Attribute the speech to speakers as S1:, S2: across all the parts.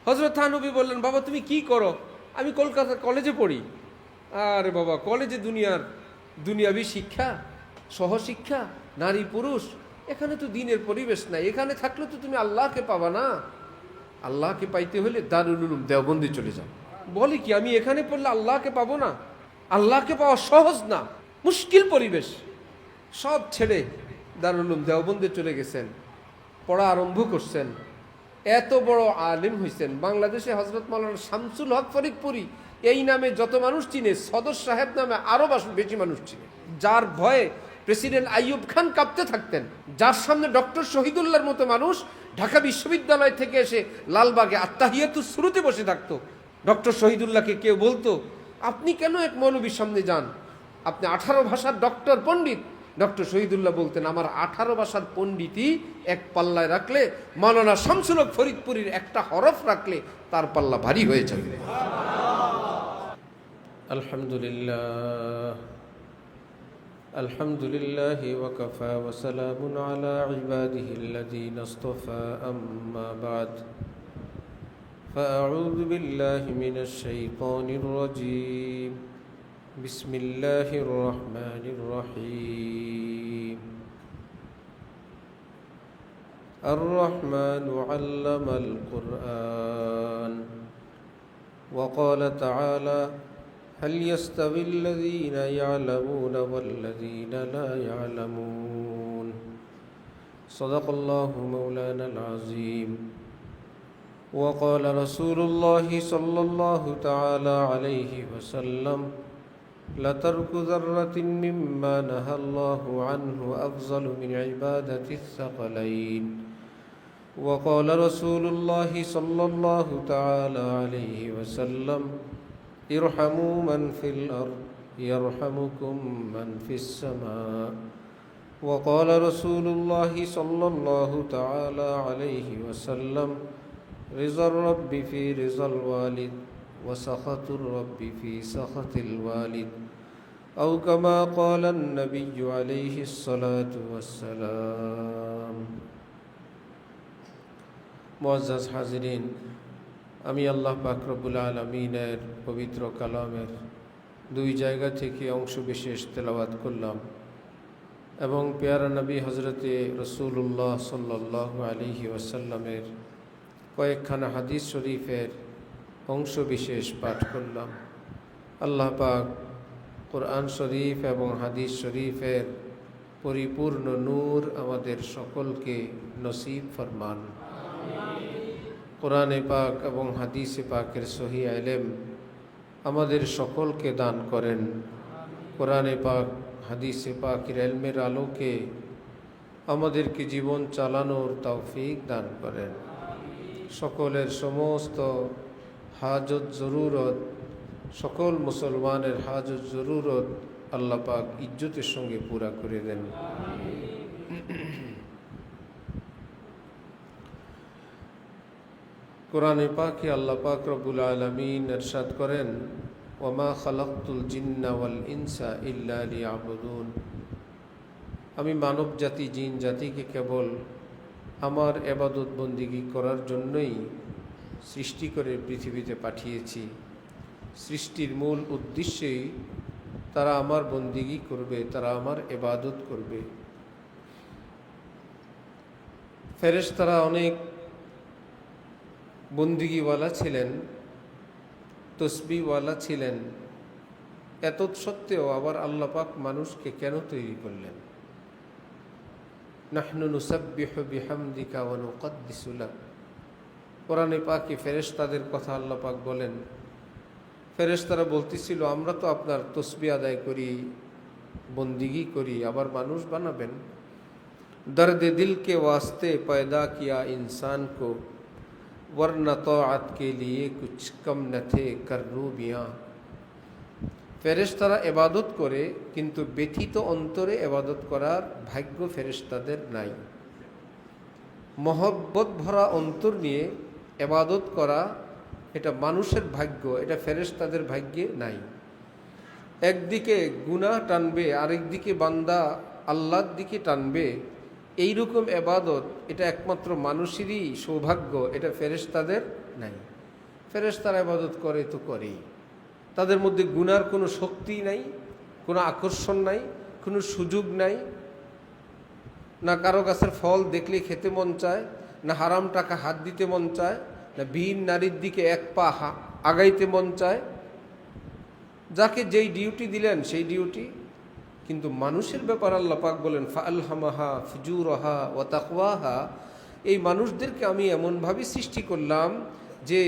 S1: হযরত থানবী বললেন, বাবা তুমি কি করো? আমি কলকাতার কলেজে পড়ি। আরে বাবা, কলেজে দুনিয়াবি শিক্ষা, সহশিক্ষা, নারী পুরুষ, এখানে তো দিনের পরিবেশ নাই। এখানে থাকলে তো তুমি আল্লাহকে পাবা না। আল্লাহকে পাইতে হলে দারুল উলুম দেওবন্দে চলে যাও। বলে কি, আমি এখানে পড়লে আল্লাহকে পাবো না? আল্লাহকে পাওয়া সহজ না, মুশকিল পরিবেশ। সব ছেড়ে দারুল উলুম দেওবন্দে চলে গেছেন, পড়া আরম্ভ করছেন। এত বড় আলিম হয়েছেন। বাংলাদেশে হযরত মাওলানা শামসুল হক ফরিদপুরি এই নামে যত মানুষ চিনে, সদর সাহেব নামে আরো বেশি মানুষ চিনে। যার ভয়ে প্রেসিডেন্ট আইয়ুব খান কাঁপতে থাকতেন, যার সামনে ডক্টর শহীদুল্লাহর মতো মানুষ ঢাকা বিশ্ববিদ্যালয় থেকে এসে লালবাগে আত্তাহিয়াতুস সুরুতে বসে থাকতো। ডক্টর শহীদুল্লাহকে কেউ বলতো, আপনি কেন এক মৌলবীর সামনে যান? আপনি 18 ভাষার ডক্টর, পণ্ডিত। ডক্টর শহীদুল্লাহ বলতেন, আমার 18 ভাষার পণ্ডিতই এক পাল্লায় রাখলে, মাওলানা শামসুল হক ফরিদপুরীর একটা হরফ রাখলে তার পাল্লা ভারী হয়ে যাবে। আলহামদুলিল্লাহ, আলহামদুলিল্লাহি ওয়া কাফা ওয়া সালামুন আলা ইবাদিহিল্লাযীনা ইসতাফা, আম্মা বা'দ। فأعوذ بالله من الشيطان الرجيم. بسم الله الرحمن الرحيم. الرحمن علم القرآن. وقال تعالى: هل يستوي الذين يعلمون والذين لا يعلمون. صدق الله مولانا العظيم. وقال رسول الله صلى الله تعالى عليه وسلم: لترك ذرة مما نهى الله عنه أفضل من عبادة الثقلين. وقال رسول الله صلى الله تعالى عليه وسلم: ارحموا من في الأرض يرحمكم من في السماء. وقال رسول الله صلى الله تعالى عليه وسلم: رضا الرب في رضا الوالد وسخط الرب في سخط الوالد، أو كما قال النبي عليه الصلاة والسلام. মুআজ্জাজ হাজিরিন, আমি আল্লাহ পাক রব্বুল আলামিনের পবিত্র কালামের দুই জায়গা থেকে অংশ বিশেষ তেলাওয়াত করলাম এবং পেয়ারা নবী হজরতে রসুল্লাহ সাল্লাল্লাহু আলাইহি ওয়াসাল্লামের কয়েকখানা হাদিস শরীফের অংশ বিশেষ পাঠ করলাম। আল্লাহ পাক কোরআন শরীফ এবং হাদিস শরীফের পরিপূর্ণ নূর আমাদের সকলকে নসিব ফরমান। কোরআনে পাক এবং হাদিসে পাকের সহি ইলম আমাদের সকলকে দান করেন। কোরআনে পাক হাদিসে পাকের ইলমের আলোকে আমাদেরকে জীবন চালানোর তৌফিক দান করেন। সকলের সমস্ত হাজত জরুরত, সকল মুসলমানের হাজত জরুরত আল্লাহ পাক ইজ্জতের সঙ্গে পুরা করে দেন। কোরআনে পাকে আল্লাহ পাক রব্বুল আলামিন ইরশাদ করেন: ওয়ামা খালাকতুল জিন্না ওয়াল ইনসা ইল্লা লিয়াবুদুন। আমি মানব জাতি, জিন জাতিকে কেবল আমার ইবাদত বন্দিগি করার জন্যই সৃষ্টি করে পৃথিবীতে পাঠিয়েছি। সৃষ্টির মূল উদ্দেশ্যেই তারা আমার বন্দিগি করবে, তারা আমার ইবাদত করবে। ফেরেশতারা অনেক বন্দিগিওয়ালা ছিলেন, তসবিহওয়ালা ছিলেন। এত সত্ত্বেও আবার আল্লাহ পাক মানুষকে কেন তৈরি করলেন? নাহনু নুসাব্বিহু বিহামদিকা ওয়া নুকদ্দিসু লাক। কোরআনে পাকে ফেরেশতাদের কথা আল্লাহ পাক বলেন, ফেরেশতারা বলতেছিল, আমরা তো আপনার তসবিহ আদায় করি, বন্দিগি করি, আবার মানুষ বানাবেন। দর্দে দিল কে ওয়াস্তে পয়দা কিয়া ইনসান কো, वरना तौआत के लिए कुछ कम न थे कररूबियाँ। ফেরেশতারা ইবাদত করে, কিন্তু ব্যথিত অন্তরে ইবাদত করার ভাগ্য ফেরেশতাদের নাই। মহব্বত ভরা অন্তর নিয়ে ইবাদত করা এটা মানুষের ভাগ্য, এটা ফেরেশতাদের ভাগ্যে নাই। একদিকে গুনাহ টানবে, আরেকদিকে বান্দা আল্লাহর দিকে টানবে, এইরকম ইবাদত এটা একমাত্র মানুষেরই সৌভাগ্য, এটা ফেরেশতাদের নাই। ফেরেশতারা ইবাদত করে তো করেই, তাদের মধ্যে গুনার কোনো শক্তি নাই, কোনো আকর্ষণ নাই, কোনো সুযোগ নাই, না কারো গাছের ফল দেখলে খেতে মন চায়, না হারাম টাকা হাত দিতে মন চায়, না বীর নারীর দিকে এক পা আগাইতে মন চায়। যাকে যেই ডিউটি দিলেন সেই ডিউটি। কিন্তু মানুষের ব্যাপার আল্লাহ পাক বলেন ফাআলহামাহা ফুজুরাহা ওয়া তাকওয়াহা, এই মানুষদেরকে আমি এমনভাবে সৃষ্টি করলাম যে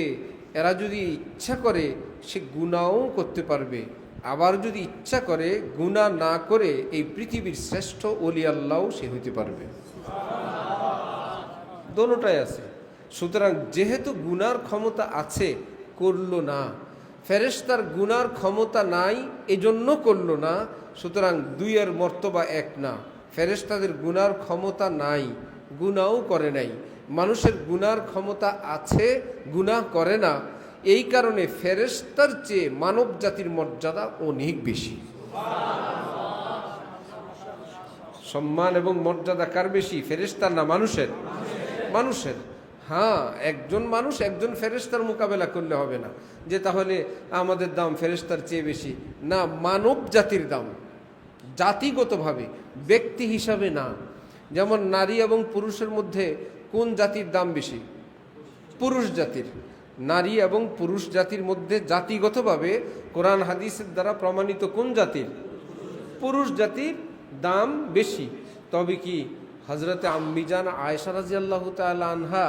S1: এরা যদি ইচ্ছা করে সে গুনাহও করতে পারবে, আবার যদি ইচ্ছা করে গুনাহ না করে এই পৃথিবীর শ্রেষ্ঠ ওলি আল্লাহও সে হইতে পারবে। দোনোটাই আছে। সুতরাং যেহেতু গুনার ক্ষমতা আছে, করল না। ফেরেশতার গুনার ক্ষমতা নাই, এজন্য করল না। সুতরাং দুইয়ের মর্তবা এক না। ফেরেশতাদের গুনার ক্ষমতা নাই, গুনাহও করে নাই। মানুষের গুনার ক্ষমতা আছে, গুনাহ করে না। এই কারণে ফেরেশতার চেয়ে মানব জাতির মর্যাদা অনেক বেশি। সম্মান এবং মর্যাদা কার বেশি? ফেরেশতার না মানুষের? মানুষের। হ্যাঁ, একজন মানুষ একজন ফেরেশতার মোকাবেলা করলে হবে না যে তাহলে আমাদের দাম ফেরেশতার চেয়ে বেশি। না, মানব জাতির দাম জাতিগতভাবে, ব্যক্তি হিসাবে না। যেমন নারী এবং পুরুষের মধ্যে কোন জাতির দাম বেশি? পুরুষ জাতির। নারী এবং পুরুষ জাতির মধ্যে জাতিগতভাবে কোরআন হাদিসের দ্বারা প্রমাণিত কোন জাতির? পুরুষ জাতির দাম বেশি। তবে কি হজরতে আম্মিজান আয়েশা রাদিয়াল্লাহু তাআলা আনহা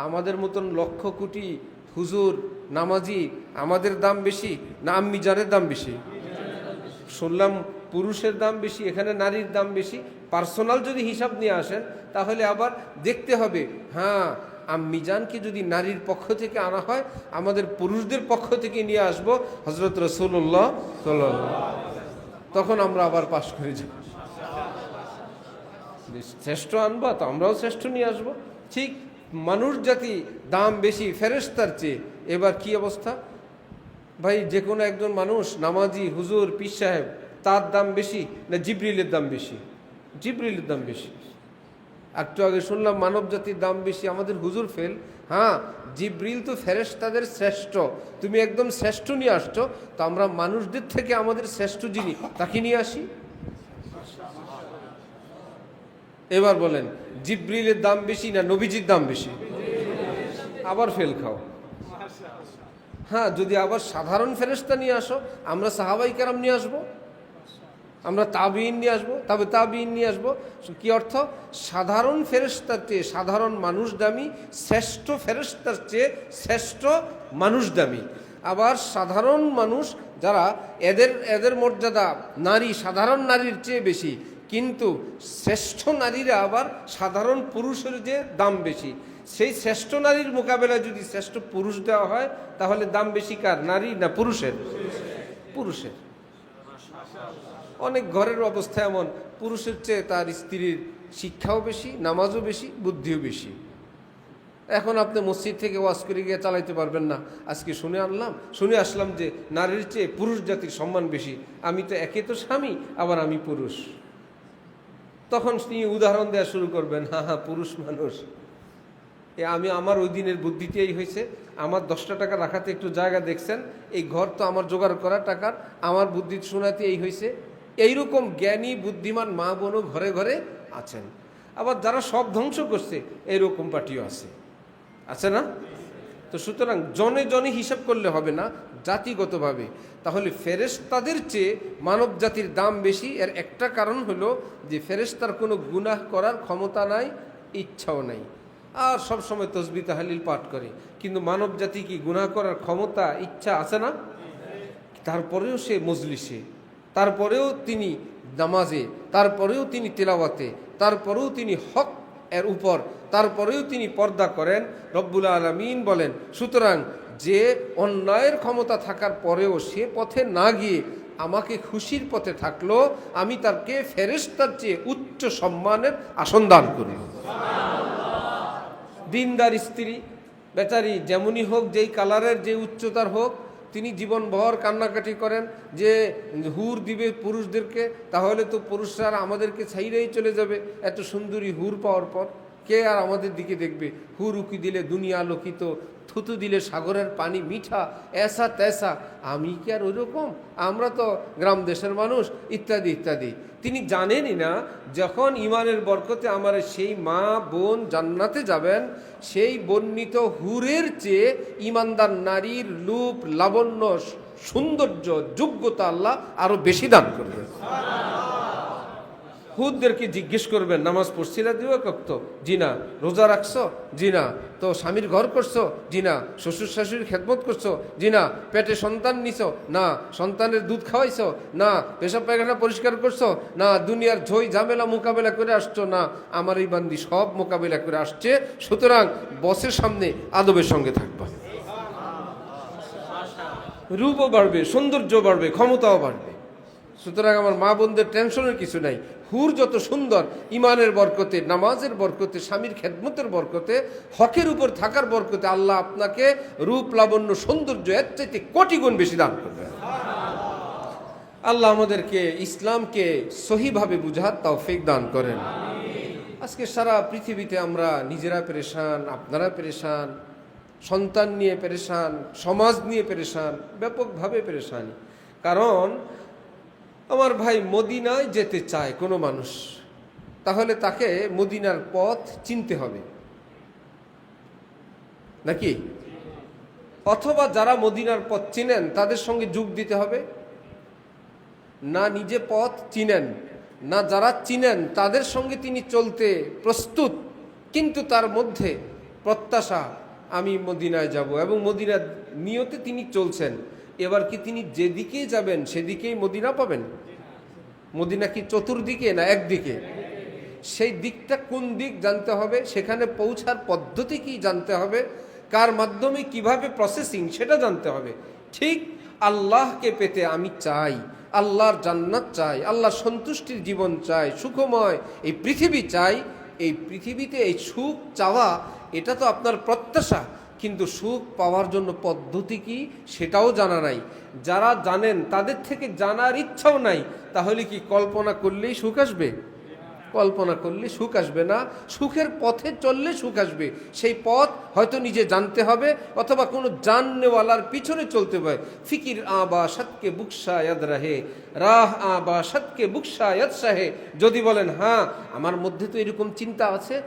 S1: আমাদের মতন লক্ষ কোটি হুজুর নামাজি আমাদের দাম বেশি না আম্মিজানের দাম বেশি? শুনলাম পুরুষের দাম বেশি, এখানে নারীর দাম বেশি। পার্সোনাল যদি হিসাব নিয়ে আসেন তাহলে আবার দেখতে হবে, হ্যাঁ আম্মিজানকে যদি নারীর পক্ষ থেকে আনা হয়, আমাদের পুরুষদের পক্ষ থেকে নিয়ে আসবো হযরত রাসূলুল্লাহ সাল্লাল্লাহু আলাইহি ওয়াসাল্লাম, তখন আমরা আবার পাশ করে যাব। শ্রেষ্ঠ আনবা তো আমরাও শ্রেষ্ঠ নিয়ে আসবো। ঠিক মানুষ জাতি দাম বেশি ফেরেশতার চেয়ে। এবার কি অবস্থা ভাই? যে কোনো একজন মানুষ নামাজি হুজুর পীর সাহেব, তার দাম বেশি না জিবরিলের দাম বেশি? জিবরিলের দাম বেশি। একটু আগে শুনলাম মানব জাতির দাম বেশি, আমাদের হুজুর ফেল। হ্যাঁ, জিবরিল তো ফেরেশতাদের শ্রেষ্ঠ, তুমি একদম শ্রেষ্ঠ নিয়ে আসছো, তো আমরা মানুষদের থেকে আমাদের শ্রেষ্ঠ যিনি তাকে নিয়ে আসি। এবার বলেন জিবরিলের দাম বেশি না নবীজির দাম বেশি? আবার ফেল খাও। হ্যাঁ, যদি আবার সাধারণ ফেরেশতা নিয়ে আসো, আমরা সাহাবাই কেরাম নিয়ে আসবো, আমরা তাবিঈন নিয়ে আসবো, তবে তাবিঈন নিয়ে আসবো। কি অর্থ? সাধারণ ফেরেশতার চেয়ে সাধারণ মানুষ দামি, শ্রেষ্ঠ ফেরেশতার চেয়ে শ্রেষ্ঠ মানুষ দামি। আবার সাধারণ মানুষ যারা এদের মর্যাদা নারী সাধারণ নারীর চেয়ে বেশি, কিন্তু শ্রেষ্ঠ নারীরা আবার সাধারণ পুরুষের যে দাম বেশি। সেই শ্রেষ্ঠ নারীর মোকাবেলায় যদি শ্রেষ্ঠ পুরুষ দেওয়া হয় তাহলে দাম বেশি কার? নারী না পুরুষের? পুরুষের। অনেক ঘরের অবস্থা এমন, পুরুষের চেয়ে তার স্ত্রীর শিক্ষাও বেশি, নামাজও বেশি, বুদ্ধিও বেশি। এখন আপনি মসজিদ থেকে ওয়াজ করে গিয়ে চালাইতে পারবেন না। আজকে শুনে আসলাম যে নারীর চেয়ে পুরুষ জাতির সম্মান বেশি। আমি তো একে তো স্বামী, আবার আমি পুরুষ। তখন তিনি উদাহরণ দেওয়া শুরু করবেন, হ্যাঁ পুরুষ মানুষ, আমি আমার ওই দিনের বুদ্ধিতেই হয়েছে, আমার 10টা টাকা রাখাতে একটু জায়গা দেখছেন, এই ঘর তো আমার জোগাড় করা টাকার, আমার বুদ্ধি শোনাতে এই হয়েছে। এইরকম জ্ঞানী বুদ্ধিমান মা বোনও ঘরে ঘরে আছেন। আবার যারা সব ধ্বংস করছে এইরকম পার্টিও আছে না? তো সুতরাং জনে জনে হিসাব করলে হবে না, জাতিগতভাবে। তাহলে ফেরেশতাদের চেয়ে মানব জাতির দাম বেশি। এর একটা কারণ হলো যে ফেরেশতার কোনো গুনাহ করার ক্ষমতা নাই, ইচ্ছাও নাই, আর সব সময় তসবিহ তাহলিল পাঠ করে। কিন্তু মানব জাতি কি গুনাহ করার ক্ষমতা ইচ্ছা আছে না? তারপরেও সে মজলিসে, তারপরেও তিনি নামাজে, তারপরেও তিনি তিলাওয়াতে, তারপরেও তিনি হক এর উপর, তারপরেও তিনি পর্দা করেন। রব্বুল আলামিন বলেন, সুতরাং যে অন্যায়ের ক্ষমতা থাকার পরেও সে পথে না গিয়ে আমাকে খুশির পথে থাকলো, আমি তাকে ফেরেশতার চেয়ে উচ্চ সম্মানের আসন দান করি। দিনদার স্ত্রী বেচারি যেমনই হোক, যেই কালারের, যে উচ্চতার হোক, তিনি জীবনভর কান্নাকাটি করেন যে হুর দিবে পুরুষদেরকে, তাহলে তো পুরুষরা আমাদেরকে ছাইরেই চলে যাবে এত সুন্দরী হুর পাওয়ার পর। কে আর আমাদের দিকে দেখবে? হুর উকি দিলে দুনিয়া আলোকিত, থুতু দিলে সাগরের পানি মিঠা, এসা তেসা। আমি কি আর ওইরকম? আমরা তো গ্রাম দেশের মানুষ, ইত্যাদি ইত্যাদি। তিনি জানেনই না যখন ইমানের বরকতে আমার সেই মা বোন জান্নাতে যাবেন, সেই বর্ণিত হুরের চেয়ে ইমানদার নারীর রূপ, লাবণ্য, সৌন্দর্য, যোগ্যতা আল্লাহ আরো বেশি দান করবে। হুদদেরকে জিজ্ঞেস করবেন, নামাজ পড়ছিলা দিও কক্ত? জি না। রোজা রাখছো? জি না। তো স্বামীর ঘর করছো? জি না। শ্বশুর শাশুড়ির খেদমত করছো? জি না। পেটে সন্তান নিছো? না। সন্তানের দুধ খাওয়াইছো? না। পেশাব পায়খানা পরিষ্কার করছো? না। দুনিয়ার ঝই ঝামেলা মোকাবেলা করে আসছো? না। আমার এই বান্দি সব মোকাবেলা করে আসছে, সুতরাং বসের সামনে আদবের সঙ্গে থাকবা। রূপও বাড়বে, সৌন্দর্য বাড়বে, ক্ষমতাও বাড়বে। সুতরাং আমার মা বোনদের টেনশনের কিছু নাই। হুর যত সুন্দর, ইমানের বরকতে, নামাজের বরকতে, স্বামীর খেদমতের বরকতে, হকের উপর থাকার বরকতে আল্লাহ আপনাকে রূপ, লাবণ্য, সৌন্দর্য এর চাইতে কোটি গুণ বেশি দান করবেন। আল্লাহ আমাদেরকে ইসলামকে সহিভাবে বুঝার তৌফিক দান করেন। আজকে সারা পৃথিবীতে আমরা নিজেরা পেরেশান, আপনারা পেরেশান, সন্তান নিয়ে পেরেশান, সমাজ নিয়ে পেরেশান, ব্যাপকভাবে পেরেশানি। কারণ আমার ভাই মদিনায় যেতে চায় কোনো মানুষ, তাহলে তাকে মদিনার পথ চিনতে হবে নাকি? অথবা যারা মদিনার পথ চিনেন তাদের সঙ্গে যোগ দিতে হবে। না নিজে পথ চিনেন, না যারা চিনেন তাদের সঙ্গে তিনি চলতে প্রস্তুত, কিন্তু তার মধ্যে প্রত্যাশা আমি মদিনায় যাব, এবং মদিনার নিয়তে তিনি চলছেন। এবার কি তিনি যেদিকেই যাবেন সেদিকেই মদিনা পাবেন? মদিনা কি চতুর্দিকে না একদিকে? সেই দিকটা কোন দিক জানতে হবে, সেখানে পৌঁছার পদ্ধতি কি জানতে হবে, কার মাধ্যমে কিভাবে প্রসেসিং সেটা জানতে হবে। ঠিক আল্লাহকে পেতে আমি চাই, আল্লাহর জান্নাত চাই, আল্লাহ সন্তুষ্টির জীবন চাই, সুখময় এই পৃথিবী চাই। এই পৃথিবীতে এই সুখ চাওয়া এটা তো আপনার প্রত্যাশা, কিন্তু সুখ পাওয়ার জন্য পদ্ধতি কি সেটাও জানা নাই। যারা জানেন তাদের থেকে জানার ইচ্ছাও নাই, তাহলে কি কল্পনা করলেই সুখ আসবে? কল্পনা করলে সুখ আসবে না। সুখের পথে চললে সুখ আসবে। সেই পথ হয়তো নিজে জানতে হবে, অথবা কোনো জাননেওয়ালার পিছনে চলতে হবে। ফিকির আবা সৎকে বুকসা ইয়াদ রাহে, রাহ আবা সৎকে বুকসা ইয়াদ শাহে। যদি বলেন হ্যাঁ আমার মধ্যে তো এরকম চিন্তা আছে,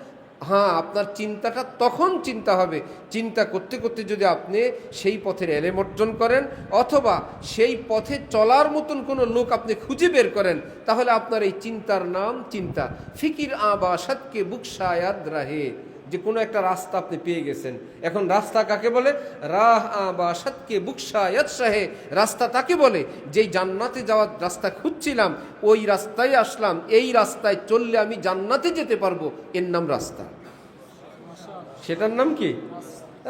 S1: হ্যাঁ আপনার চিন্তাটা তখন চিন্তা হবে চিন্তা করতে করতে যদি আপনি সেই পথের এলেম অর্জন করেন, অথবা সেই পথে চলার মতন কোনো লোক আপনি খুঁজে বের করেন, তাহলে আপনার এই চিন্তার নাম চিন্তা। ফিকির আবা সৎকে বুকসা ইয়াদ রাহে, যে কোনো একটা রাস্তা আপনি পেয়ে গেছেন। এখন রাস্তা কাকে বলে? রাহ আবা সৎকে বুকসা ইয়াদ শাহে। রাস্তা তাকে বলে যেই জান্নাতে যাওয়ার রাস্তা খুঁজছিলাম, ওই রাস্তায় আসলাম, এই রাস্তায় চললে আমি জান্নাতে যেতে পারবো, এর নাম রাস্তা। সেটার নাম কি?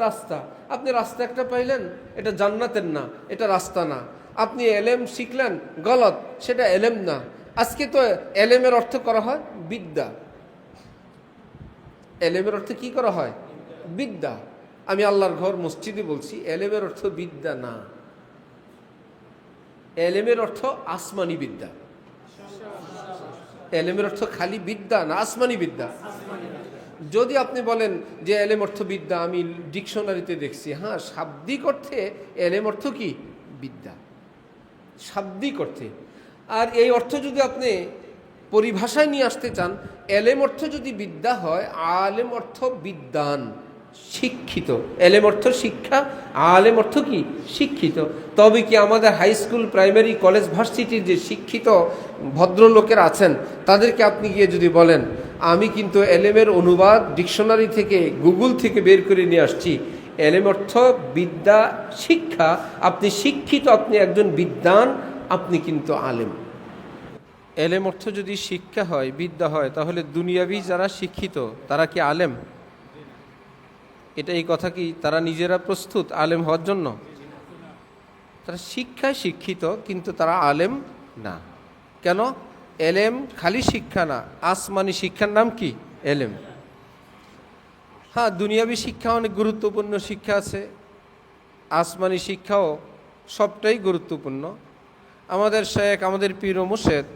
S1: রাস্তা। আপনি রাস্তা একটা পাইলেন, এটা জান্নাতের না, এটা রাস্তা না। আপনি এলেম শিখলেন, গলত, সেটা এলেম না। আজকে তো এলেমের অর্থ করা হয় বিদ্যা। এলেমের অর্থ কি করা হয়? বিদ্যা। আমি আল্লাহর ঘর মসজিদে বলছি, এলেমের অর্থ বিদ্যা না। এলেমের অর্থ আসমানি বিদ্যা। এলেমের অর্থ খালি বিদ্যা না, আসমানি বিদ্যা। যদি আপনি বলেন যে এলেম অর্থ বিদ্যা, আমি ডিকশনারিতে দেখছি, হ্যাঁ শাব্দিক অর্থে এলেম অর্থ কি? বিদ্যা, শাব্দিক অর্থে। আর এই অর্থ যদি আপনি পরিভাষায় নিয়ে আসতে চান, এলেম অর্থ যদি বিদ্যা হয়, আলেম অর্থ বিদ্বান, শিক্ষিত। এলেম অর্থ শিক্ষা, আলেম অর্থ কি? শিক্ষিত। তবে কি আমাদের হাই স্কুল, প্রাইমারি, কলেজ, ভার্সিটির যে শিক্ষিত ভদ্রলোকেরা আছেন, তাদেরকে আপনি গিয়ে যদি বলেন আমি কিন্তু এলেমের অনুবাদ ডিকশনারি থেকে, গুগল থেকে বের করে নিয়ে আসছি, এলেম অর্থ বিদ্যা, শিক্ষা, আপনি শিক্ষিত, আপনি একজন বিদ্বান, আপনি কিন্তু আলেম। এলেম অর্থ যদি শিক্ষা হয়, বিদ্যা হয়, তাহলে দুনিয়াবি যারা শিক্ষিত তারা কি আলেম? এটা এই কথা কি তারা নিজেরা প্রস্তুত আলেম হওয়ার জন্য? তারা শিক্ষায় শিক্ষিত, কিন্তু তারা আলেম না। কেন? এলেম খালি শিক্ষা না, আসমানি শিক্ষার নাম কি? এলেম। হ্যাঁ দুনিয়াবি শিক্ষা অনেক গুরুত্বপূর্ণ শিক্ষা আছে, আসমানি শিক্ষাও সবটাই গুরুত্বপূর্ণ। আমাদের শেখ, আমাদের পীর ও মুর্শেদ,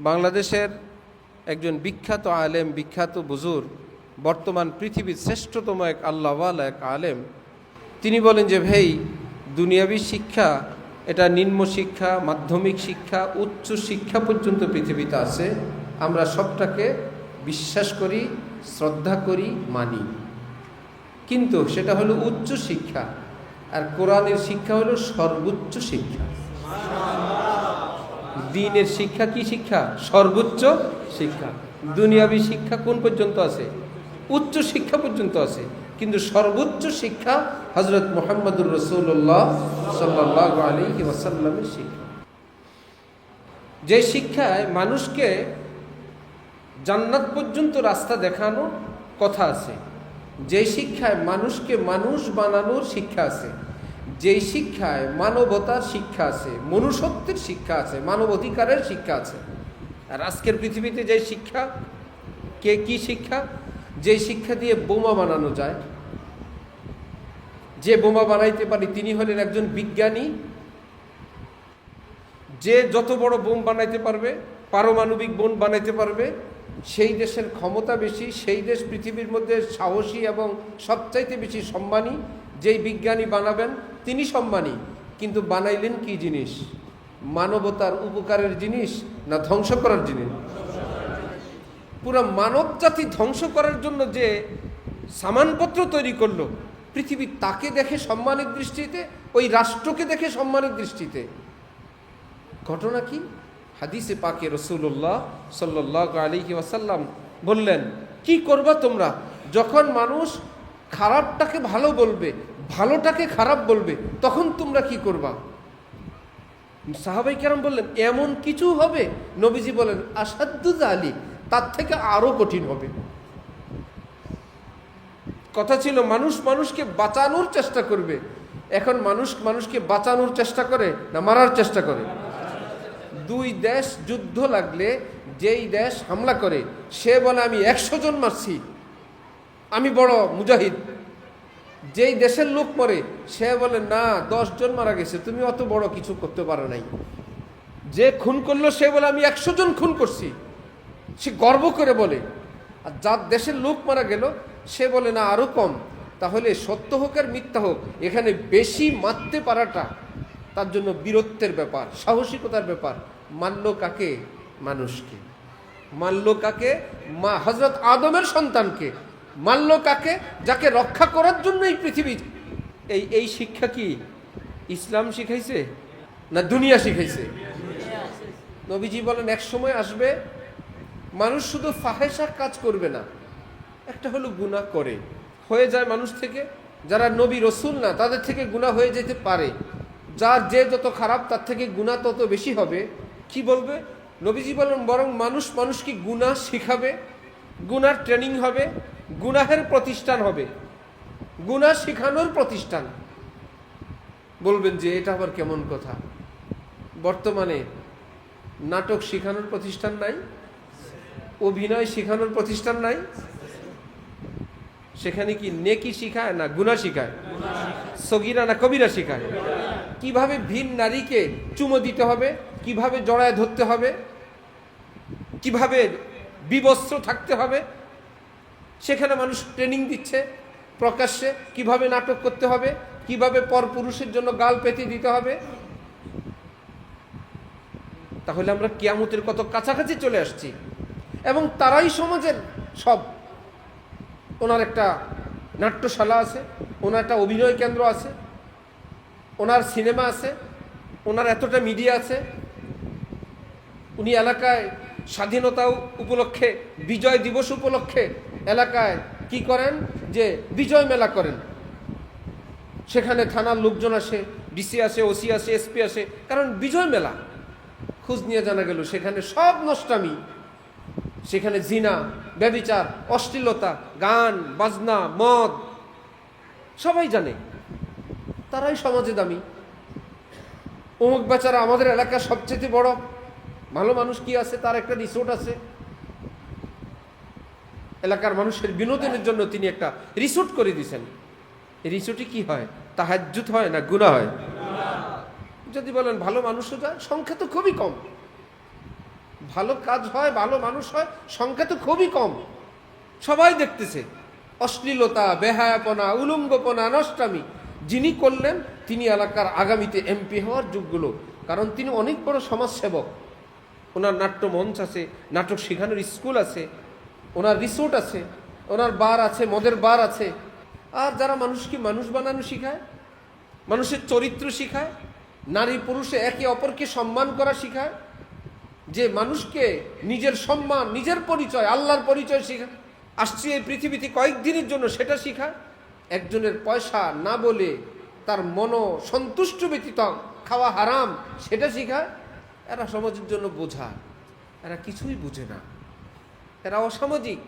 S1: বাংলাদেশের একজন বিখ্যাত আলেম, বিখ্যাত বুজুর্গ, বর্তমান পৃথিবীর শ্রেষ্ঠতম এক আল্লাহওয়ালা এক আলেম, তিনি বলেন যে ভাই, দুনিয়াবী শিক্ষা এটা নিম্ন শিক্ষা, মাধ্যমিক শিক্ষা, উচ্চ শিক্ষা পর্যন্ত পৃথিবীতে আছে। আমরা সবটাকে বিশ্বাস করি, শ্রদ্ধা করি, মানি, কিন্তু সেটা হলো উচ্চ শিক্ষা। আর কোরআনের শিক্ষা হলো সর্বোচ্চ শিক্ষা। দ্বীনের শিক্ষা কি শিক্ষা? সর্বোচ্চ শিক্ষা। দুনিয়াবী শিক্ষা কোন পর্যন্ত আছে? উচ্চ শিক্ষা পর্যন্ত আছে, কিন্তু সর্বোচ্চ শিক্ষা হযরত মুহাম্মদুর রাসূলুল্লাহ সাল্লাল্লাহু আলাইহি ওয়াসাল্লামের শিক্ষা। যে শিক্ষায় মানুষকে জান্নাত পর্যন্ত রাস্তা দেখানো কথা আছে, যে শিক্ষায় মানুষকে মানুষ বানানোর শিক্ষা আছে, যে শিক্ষায় মানবতার শিক্ষা আছে, মনুষ্যত্বের শিক্ষা আছে, মানব অধিকারের শিক্ষা আছে। আর আজকের পৃথিবীতে যে শিক্ষা, কি শিক্ষা? যে শিক্ষা দিয়ে বোমা বানানো যায়, যে বোমা বানাইতে পারে তিনি হলেন একজন বিজ্ঞানী। যে যত বড় বোম বানাইতে পারবে, পারমাণবিক বোম বানাইতে পারবে, সেই দেশের ক্ষমতা বেশি, সেই দেশ পৃথিবীর মধ্যে সাহসী এবং সবচাইতে বেশি সম্মানী। যেই বিজ্ঞানী বানাবেন তিনি সম্মানী, কিন্তু বানাইলেন কি জিনিস? মানবতার উপকারের জিনিস না ধ্বংস করার জিনিস? পুরো মানব জাতি ধ্বংস করার জন্য যে সামানপত্র তৈরি করলো, পৃথিবী তাকে দেখে সম্মানের দৃষ্টিতে, ওই রাষ্ট্রকে দেখে সম্মানের দৃষ্টিতে। ঘটনা কি? হাদিসে পাকে রাসূলুল্লাহ সাল্লাল্লাহু আলাইহি ওয়াসাল্লাম বললেন, কি করবা তোমরা যখন মানুষ খারাপটাকে ভালো বলবে, ভালোটাকে খারাপ বলবে, তখন তোমরা কি করবা? সাহাবাই কেরাম বললেন, এমন কিছু হবে। নবীজি বলেন, আসাদ্দু যালিক, তার থেকে আরো কঠিন হবে। কথা ছিল মানুষ মানুষকে বাঁচানোর চেষ্টা করবে, এখন মানুষ মানুষকে বাঁচানোর চেষ্টা করে না মারার চেষ্টা করে? দুই দেশ যুদ্ধ লাগলে যেই দেশ হামলা করে সে বলে আমি 100 জন মারছি, আমি বড় মুজাহিদ। যেই দেশের লোক মরে সে বলে না 10 জন মারা গেছে, তুমি অত বড় কিছু করতে পারো নাই। যে খুন করলো সে বলে আমি 100 জন খুন করছি, সে গর্ব করে বলে। আর যার দেশের লোক মারা গেল সে বলে না আরো কম। তাহলে সত্য হোক আর মিথ্যা হোক, এখানে বেশি মারতে পারাটা তার জন্য বীরত্বের ব্যাপার, সাহসিকতার ব্যাপার। মানল কাকে? মানুষকে। মানল কাকে? মা হযরত আদমের সন্তানকে। মানল কাকে? যাকে রক্ষা করার জন্য এই পৃথিবী। এই শিক্ষা কি ইসলাম শিখাইছে না দুনিয়া শিখাইছে? নবীজি বলেন, এক সময় আসবে মানুষ শুধু ফাহেসা কাজ করবে না, একটা হলো গুনাহ করে হয়ে যায় মানুষ থেকে। যারা নবী রসুল না তাদের থেকে গুনাহ হয়ে যেতে পারে। যার যে যত খারাপ তার থেকে গুনাহ তত বেশি হবে। কি বলবে? নবীজি বলেন, বরং মানুষ মানুষকে গুনাহ শিখাবে, গুনার ট্রেনিং হবে, গুনাহের প্রতিষ্ঠান হবে, গুনাহ শিখানোর প্রতিষ্ঠান। বলবেন যে এটা আবার কেমন কথা? বর্তমানে নাটক শিখানোর প্রতিষ্ঠান নাই, অভিনয় শিখানোর প্রতিষ্ঠান নাই। সেখানে কি নেকি শিখায় না গুনাহ শিখায়? সগীরা না কবিরা শিখায়? কিভাবে ভিন নারীকে চুমো দিতে হবে, কিভাবে জড়ায় ধরতে হবে, কিভাবে বিবস্ত্র থাকতে হবে, সেখানে মানুষ ট্রেনিং দিচ্ছে প্রকাশ্যে। কিভাবে নাটক করতে হবে, কিভাবে পরপুরুষের জন্য গাল পেতে দিতে হবে। তাহলে আমরা কিয়ামতের কত কাছাকাছি চলে আসছি। এবং তারাই সমাজের সব। ওনার একটা নাট্যশালা আছে, ওনার একটা অভিনয় কেন্দ্র আছে, ওনার সিনেমা আছে, ওনার এতটা মিডিয়া আছে। উনি এলাকায় স্বাধীনতা উপলক্ষে, বিজয় দিবস উপলক্ষে এলাকায় কি করেন যে বিজয় মেলা করেন। সেখানে থানার লোকজন আসে, ডিসি আসে, ওসি আসে, এসপি আসে, কারণ বিজয় মেলা। খোঁজ নিয়ে জানা গেল সেখানে সব নষ্টামি, সেখানে জিনা, ব্যভিচার, অশ্লীলতা, গান বাজনা, মদ, সবাই জানে। তারাই সমাজে দামি। অমুক বেচারা আমাদের এলাকার সবচেয়ে বড় ভালো মানুষ কি আছে, তার একটা রিসোর্ট আছে। এলাকার মানুষের বিনোদনের জন্য তিনি একটা রিসোর্ট করে দিয়েছেন। এই রিসোর্টে কি হয়? তাহাজ্জুদ হয় না গুনাহ হয়? যদি বলেন ভালো মানুষও যায়, সংখ্যা তো খুবই কম। ভালো কাজ হয়, ভালো মানুষ হয়, সংখ্যা তো খুবই কম। সবাই দেখতেছে অশ্লীলতা, বেহায়াপনা, উলঙ্গপনা, নষ্টামি। যিনি করলেন তিনি এলাকার আগামীতে এমপি হওয়ার যোগ্য লোক, কারণ তিনি অনেক বড় সমাজসেবক। ওনার নাট্য মঞ্চ আছে, নাটক শেখানোর স্কুল আছে, ওনার রিসোর্ট আছে, ওনার বার আছে, মদের বার আছে। আর যারা মানুষকে মানুষ বানানো শিখায়, মানুষের চরিত্র শিখায়, নারী পুরুষে একে অপরকে সম্মান করা শিখায়, যে মানুষকে নিজের সম্মান, নিজের পরিচয়, আল্লাহর পরিচয় শিখায়, আসছি এই পৃথিবীতে কয়েকদিনের জন্য সেটা শিখায়। একজনের পয়সা না বলে তার মন সন্তুষ্ট ব্যতীত খাওয়া হারাম সেটা শিখায়। এরা সমাজের জন্য বোঝা, এরা কিছুই বুঝে না, এরা অসামাজিক,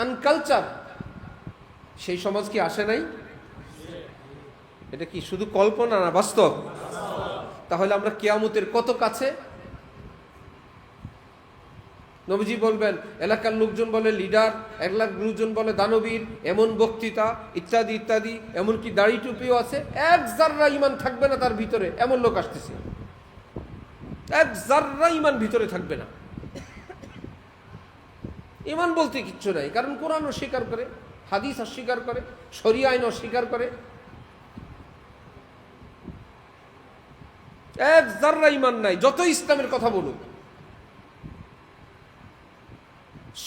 S1: আনকালচার। সেই সমাজ কি আসে নাই? এটা কি শুধু কল্পনা না বাস্তব? তাহলে আমরা কিয়ামতের কত কাছে? নবীজি বলবেন, এলাকার লোকজন বলে লিডার, এলাকার লোকজন বলে দানবীর, এমন বক্তৃতা ইত্যাদি ইত্যাদি, এমনকি দাড়ি টুপিও আছে। এক জাররা ইমান থাকবে না তার ভিতরে, এমন লোক আসতেছে। এক জাররা ইমান ভিতরে থাকবে না। ইমান বলতে কিচ্ছু নাই, কারণ কোরআন অস্বীকার করে, হাদিস অস্বীকার করে, শরিয়া আইন অস্বীকার করে। এক জাররা ইমান নাই, যত ইসলামের কথা বলুক।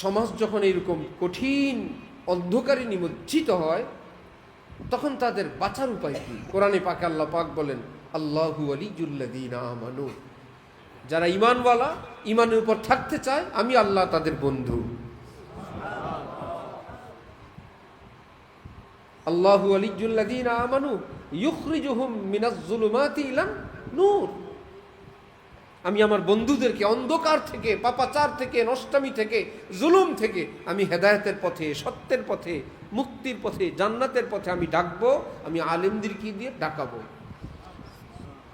S1: সমাজ যখন এরকম কঠিন অন্ধকারে নিমজ্জিত হয়, তখন তাদের বাঁচার উপায় কি? কোরআনে পাকে আল্লাহ পাক বলেন, আল্লাহু ওয়ালিয়ুল্লাযীনা আমানু, যারা ঈমানওয়ালা, ঈমানের উপর থাকতে চায়, আমি আল্লাহ তাদের বন্ধু। আল্লাহু ওয়ালিয়ুল্লাযীনা আমানু ইউখরিজুহুম মিনাজ যুলুমাতি ইলান নূর। আমি আমার বন্ধুদেরকে অন্ধকার থেকে, পাপাচার থেকে, নষ্টামি থেকে, জুলুম থেকে আমি হেদায়েতের পথে, সত্যের পথে, মুক্তির পথে, জান্নাতের পথে আমি ডাকবো। আমি আলেমদেরকে দিয়ে ডাকাবো।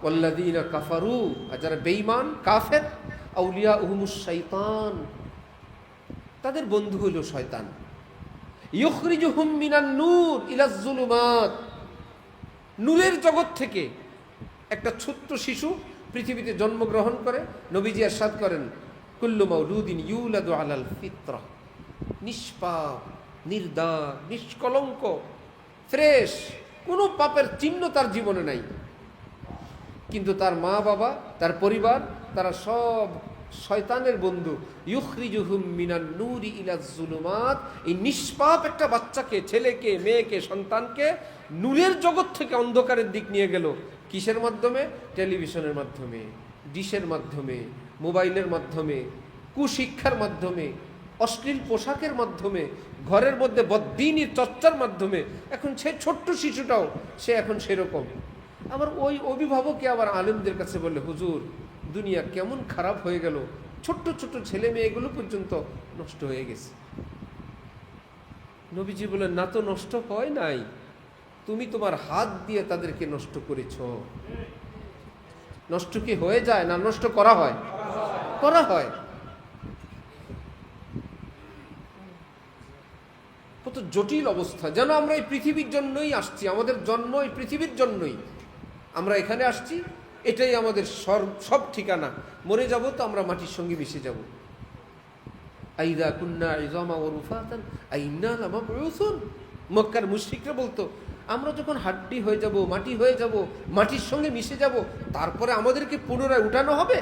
S1: ওয়াল্লাযীনা কাফারু, আর যারা বেঈমান কাফের, আউলিয়াউহুমুশ শাইতান, তাদের বন্ধু হলো শয়তান। ইউখরিজুহুম মিনান নূর ইলাজ যুলুমাত, নূরের জগৎ থেকে একটা ছোট্ট শিশু পৃথিবীতে জন্মগ্রহণ করে। নবীজি ইরশাদ করেন, কুল্লু মাউলুদিন ইউলাদু আলাল ফিতরা, নিষ্পাপ, নির্দার, নিষ্কলঙ্ক, ফ্রেশ, কোনো পাপের চিহ্ন তার জীবনে নাই। কিন্তু তার মা বাবা, তার পরিবার, তারা সব শয়তানের বন্ধু। ইউখরিজুহুম মিনান নূরি ইলাজ যুলুমাত, এই নিষ্পাপ একটা বাচ্চাকে, ছেলেকে, মেয়েকে, সন্তানকে নূরের জগৎ থেকে অন্ধকারের দিক নিয়ে গেল। কিসের মাধ্যমে? টেলিভিশনের মাধ্যমে, ডিশের মাধ্যমে, মোবাইলের মাধ্যমে, কুশিক্ষার মাধ্যমে, অশ্লীল পোশাকের মাধ্যমে, ঘরের মধ্যে বদ্দীনির চর্চার মাধ্যমে। এখন সে ছোট্ট শিশুটাও সে এখন সেরকম। আবার ওই অভিভাবকে আবার আলেমদের কাছে বললে, হুজুর দুনিয়া কেমন খারাপ হয়ে গেল, ছোট্ট ছোট্ট ছেলে মেয়েগুলো পর্যন্ত নষ্ট হয়ে গেছে। নবীজি বলেন, না তো নষ্ট হয় নাই, তুমি তোমার হাত দিয়ে তাদেরকে নষ্ট করেছ। নষ্ট কি হয়ে যায় না নষ্ট করা হয়? করা হয়। কত জটিল অবস্থা, যেন আমরা এই পৃথিবীর জন্যই আসছি, আমাদের জন্ম এই পৃথিবীর জন্যই আমরা এখানে আসছি, এটাই আমাদের সব ঠিকানা। মরে যাব তো আমরা মাটির সঙ্গে মিশে যাব। আইদা কুন্না ইযামা ওয়া রুফাতান আইন্না লামাবউসুন। মক্কার মুশরিকরা বলতো, আমরা যখন হাড্ডি হয়ে যাব, মাটি হয়ে যাব, মাটির সঙ্গে মিশে যাব, তারপরে আমাদেরকে পুনরায় উঠানো হবে।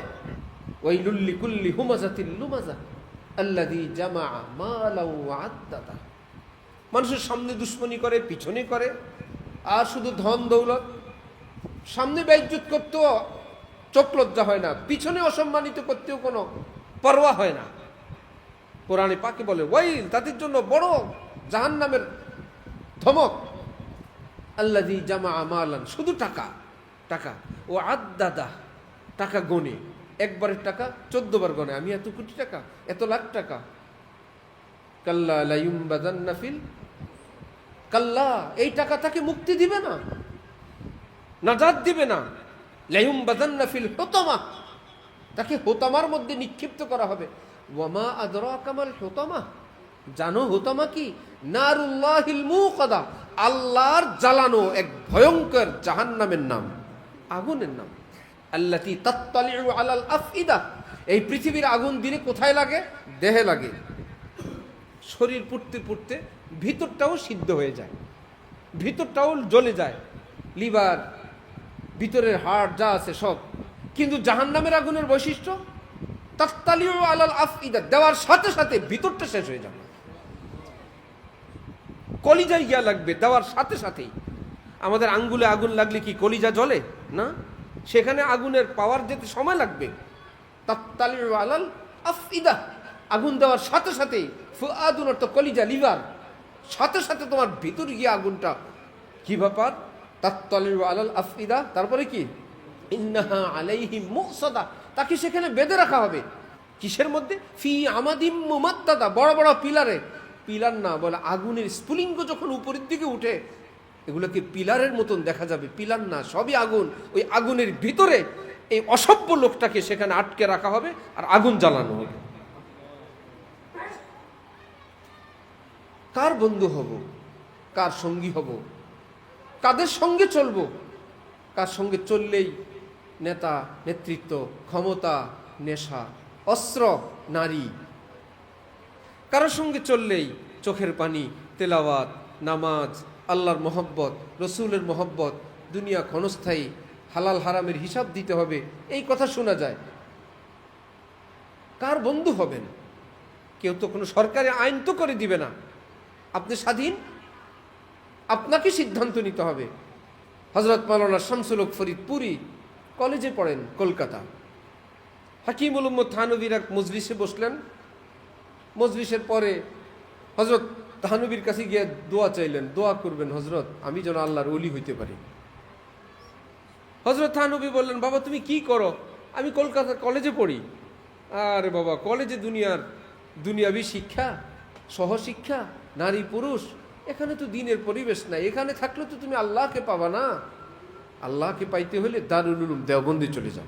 S1: ওয়াইলুল লিকুল্লি হুমাযাতিল লুমাযা আল্লাযী জামা মালাও ওয়া আদ্দাদা। মানুষের সামনে দুশ্মনী করে, পিছনে করে, আর শুধু ধন দৌলত। সামনে বেইজ্জত করতেও চোখ লজ্জা হয় না, পিছনে অসম্মানিত করতেও কোনো পরোয়া হয় না। কোরআনে পাকে বলে, ওয়াইল, তাদের জন্য বড় জাহান্নামের ধমক। আল্লাযী জামা মালান, শুধু টাকা, টাকা, ও আদ্দাদা, টাকা গনে, একবারের টাকা 14 বার গনে, আমি এত কোটি টাকা, এত লাখ টাকা। কাল্লা লা ইউমবাদান্না ফিল, কাল্লা, এই টাকা তাকে মুক্তি দিবে না, নাজাত দিবে না। লা ইউমবাদান্না ফিল হুতামা, তাকে হুতামার মধ্যে নিক্ষিপ্ত করা হবে। ওয়ামা আদরাকা মাল হুতামা, জানো হুতামা কি? নারুল্লাহিল মুকাদা, আল্লাহর জ্বালানো এক ভয়ঙ্কর জাহান্নামের নাম, আগুনের নাম। আল্লাতী তাত্তালিউ আলাল আফইদা, এই পৃথিবীর আগুন দিনে কোথায় লাগে? দেহে লাগে। শরীর পুড়তে পুড়তে ভিতরটাও সিদ্ধ হয়ে যায়, ভিতরটাও জ্বলে যায়, লিভার, ভিতরের হাড় যা আছে সব। কিন্তু জাহান্নামের আগুনের বৈশিষ্ট্য তাত্তালিউ আলাল আফইদা, দেওয়ার সাথে সাথে ভিতরটা শেষ হয়ে যাবে, কলিজায় গিয়া লাগবে দেওয়ার সাথে সাথেই। আমাদের আঙ্গুলে আগুন লাগলে কি কলিজা জ্বলে না? সেখানে আগুনের পাওয়ার যেতে সময় লাগবে। তাত্তালিউ আলাল আফইদা, আগুন দেওয়ার সাথে সাথেই, ফুআদুন অর্থ কলিজা, লিভার, সাথে সাথে তোমার ভিতর গিয়ে আগুনটা। কি ব্যাপার? তাত্তালিউ আলাল আফইদা, তারপরে কি? ইন্নাহা আলাইহিম মুসাদা, তাকে সেখানে বেঁধে রাখা হবে। কিসের মধ্যে? ফি আমাদিম মুমাদ্দাদা, বড় বড় পিলারে। পিলার না বলে আগুনের স্ফুলিঙ্গ যখন উপরের দিকে উঠে এগুলোকে পিলারের মতন দেখা যাবে, পিলার না, সবই আগুন। ওই আগুনের ভিতরে এই অসভ্য লোকটাকে সেখানে আটকে রাখা হবে আর আগুন জ্বালানো হবে। কার বন্ধু হব, কার সঙ্গী হব, কাদের সঙ্গে চলবো? কার সঙ্গে চললেই নেতা, নেতৃত্ব, ক্ষমতা, নেশা, অস্ত্র, নারী। কারোর সঙ্গে চললেই চোখের পানি, তেলাওয়াত, নামাজ, আল্লাহর মহব্বত, রসুলের মহব্বত, দুনিয়া ক্ষণস্থায়ী, হালাল হারামের হিসাব দিতে হবে, এই কথা শোনা যায়। কার বন্ধু হবেন? কেউ তো কোনো সরকারি আইন তো করে দিবে না, আপনি স্বাধীন, আপনাকে সিদ্ধান্ত নিতে হবে। হযরত মাওলানা শামসুল হক ফরিদপুরি কলেজে পড়েন কলকাতা। হাকিমুল উম্মত থানভীর এক মজলিসে বসলেন। মজলিসের পরে হযরত থানভীর কাছে গিয়ে দোয়া চাইলেন, দোয়া করবেন হযরত, আমি যেন আল্লাহর ওলি হইতে পারি। হযরত থানভী বললেন, বাবা তুমি কি করো? আমি কলকাতার কলেজে পড়ি। আরে বাবা, কলেজে দুনিয়াবি শিক্ষা, সহশিক্ষা, নারী পুরুষ, এখানে তো দিনের পরিবেশ নাই। এখানে থাকলে তো তুমি আল্লাহকে পাবা না। আল্লাহকে পাইতে হলে দারুল উলুম দেওবন্দে চলে যাও।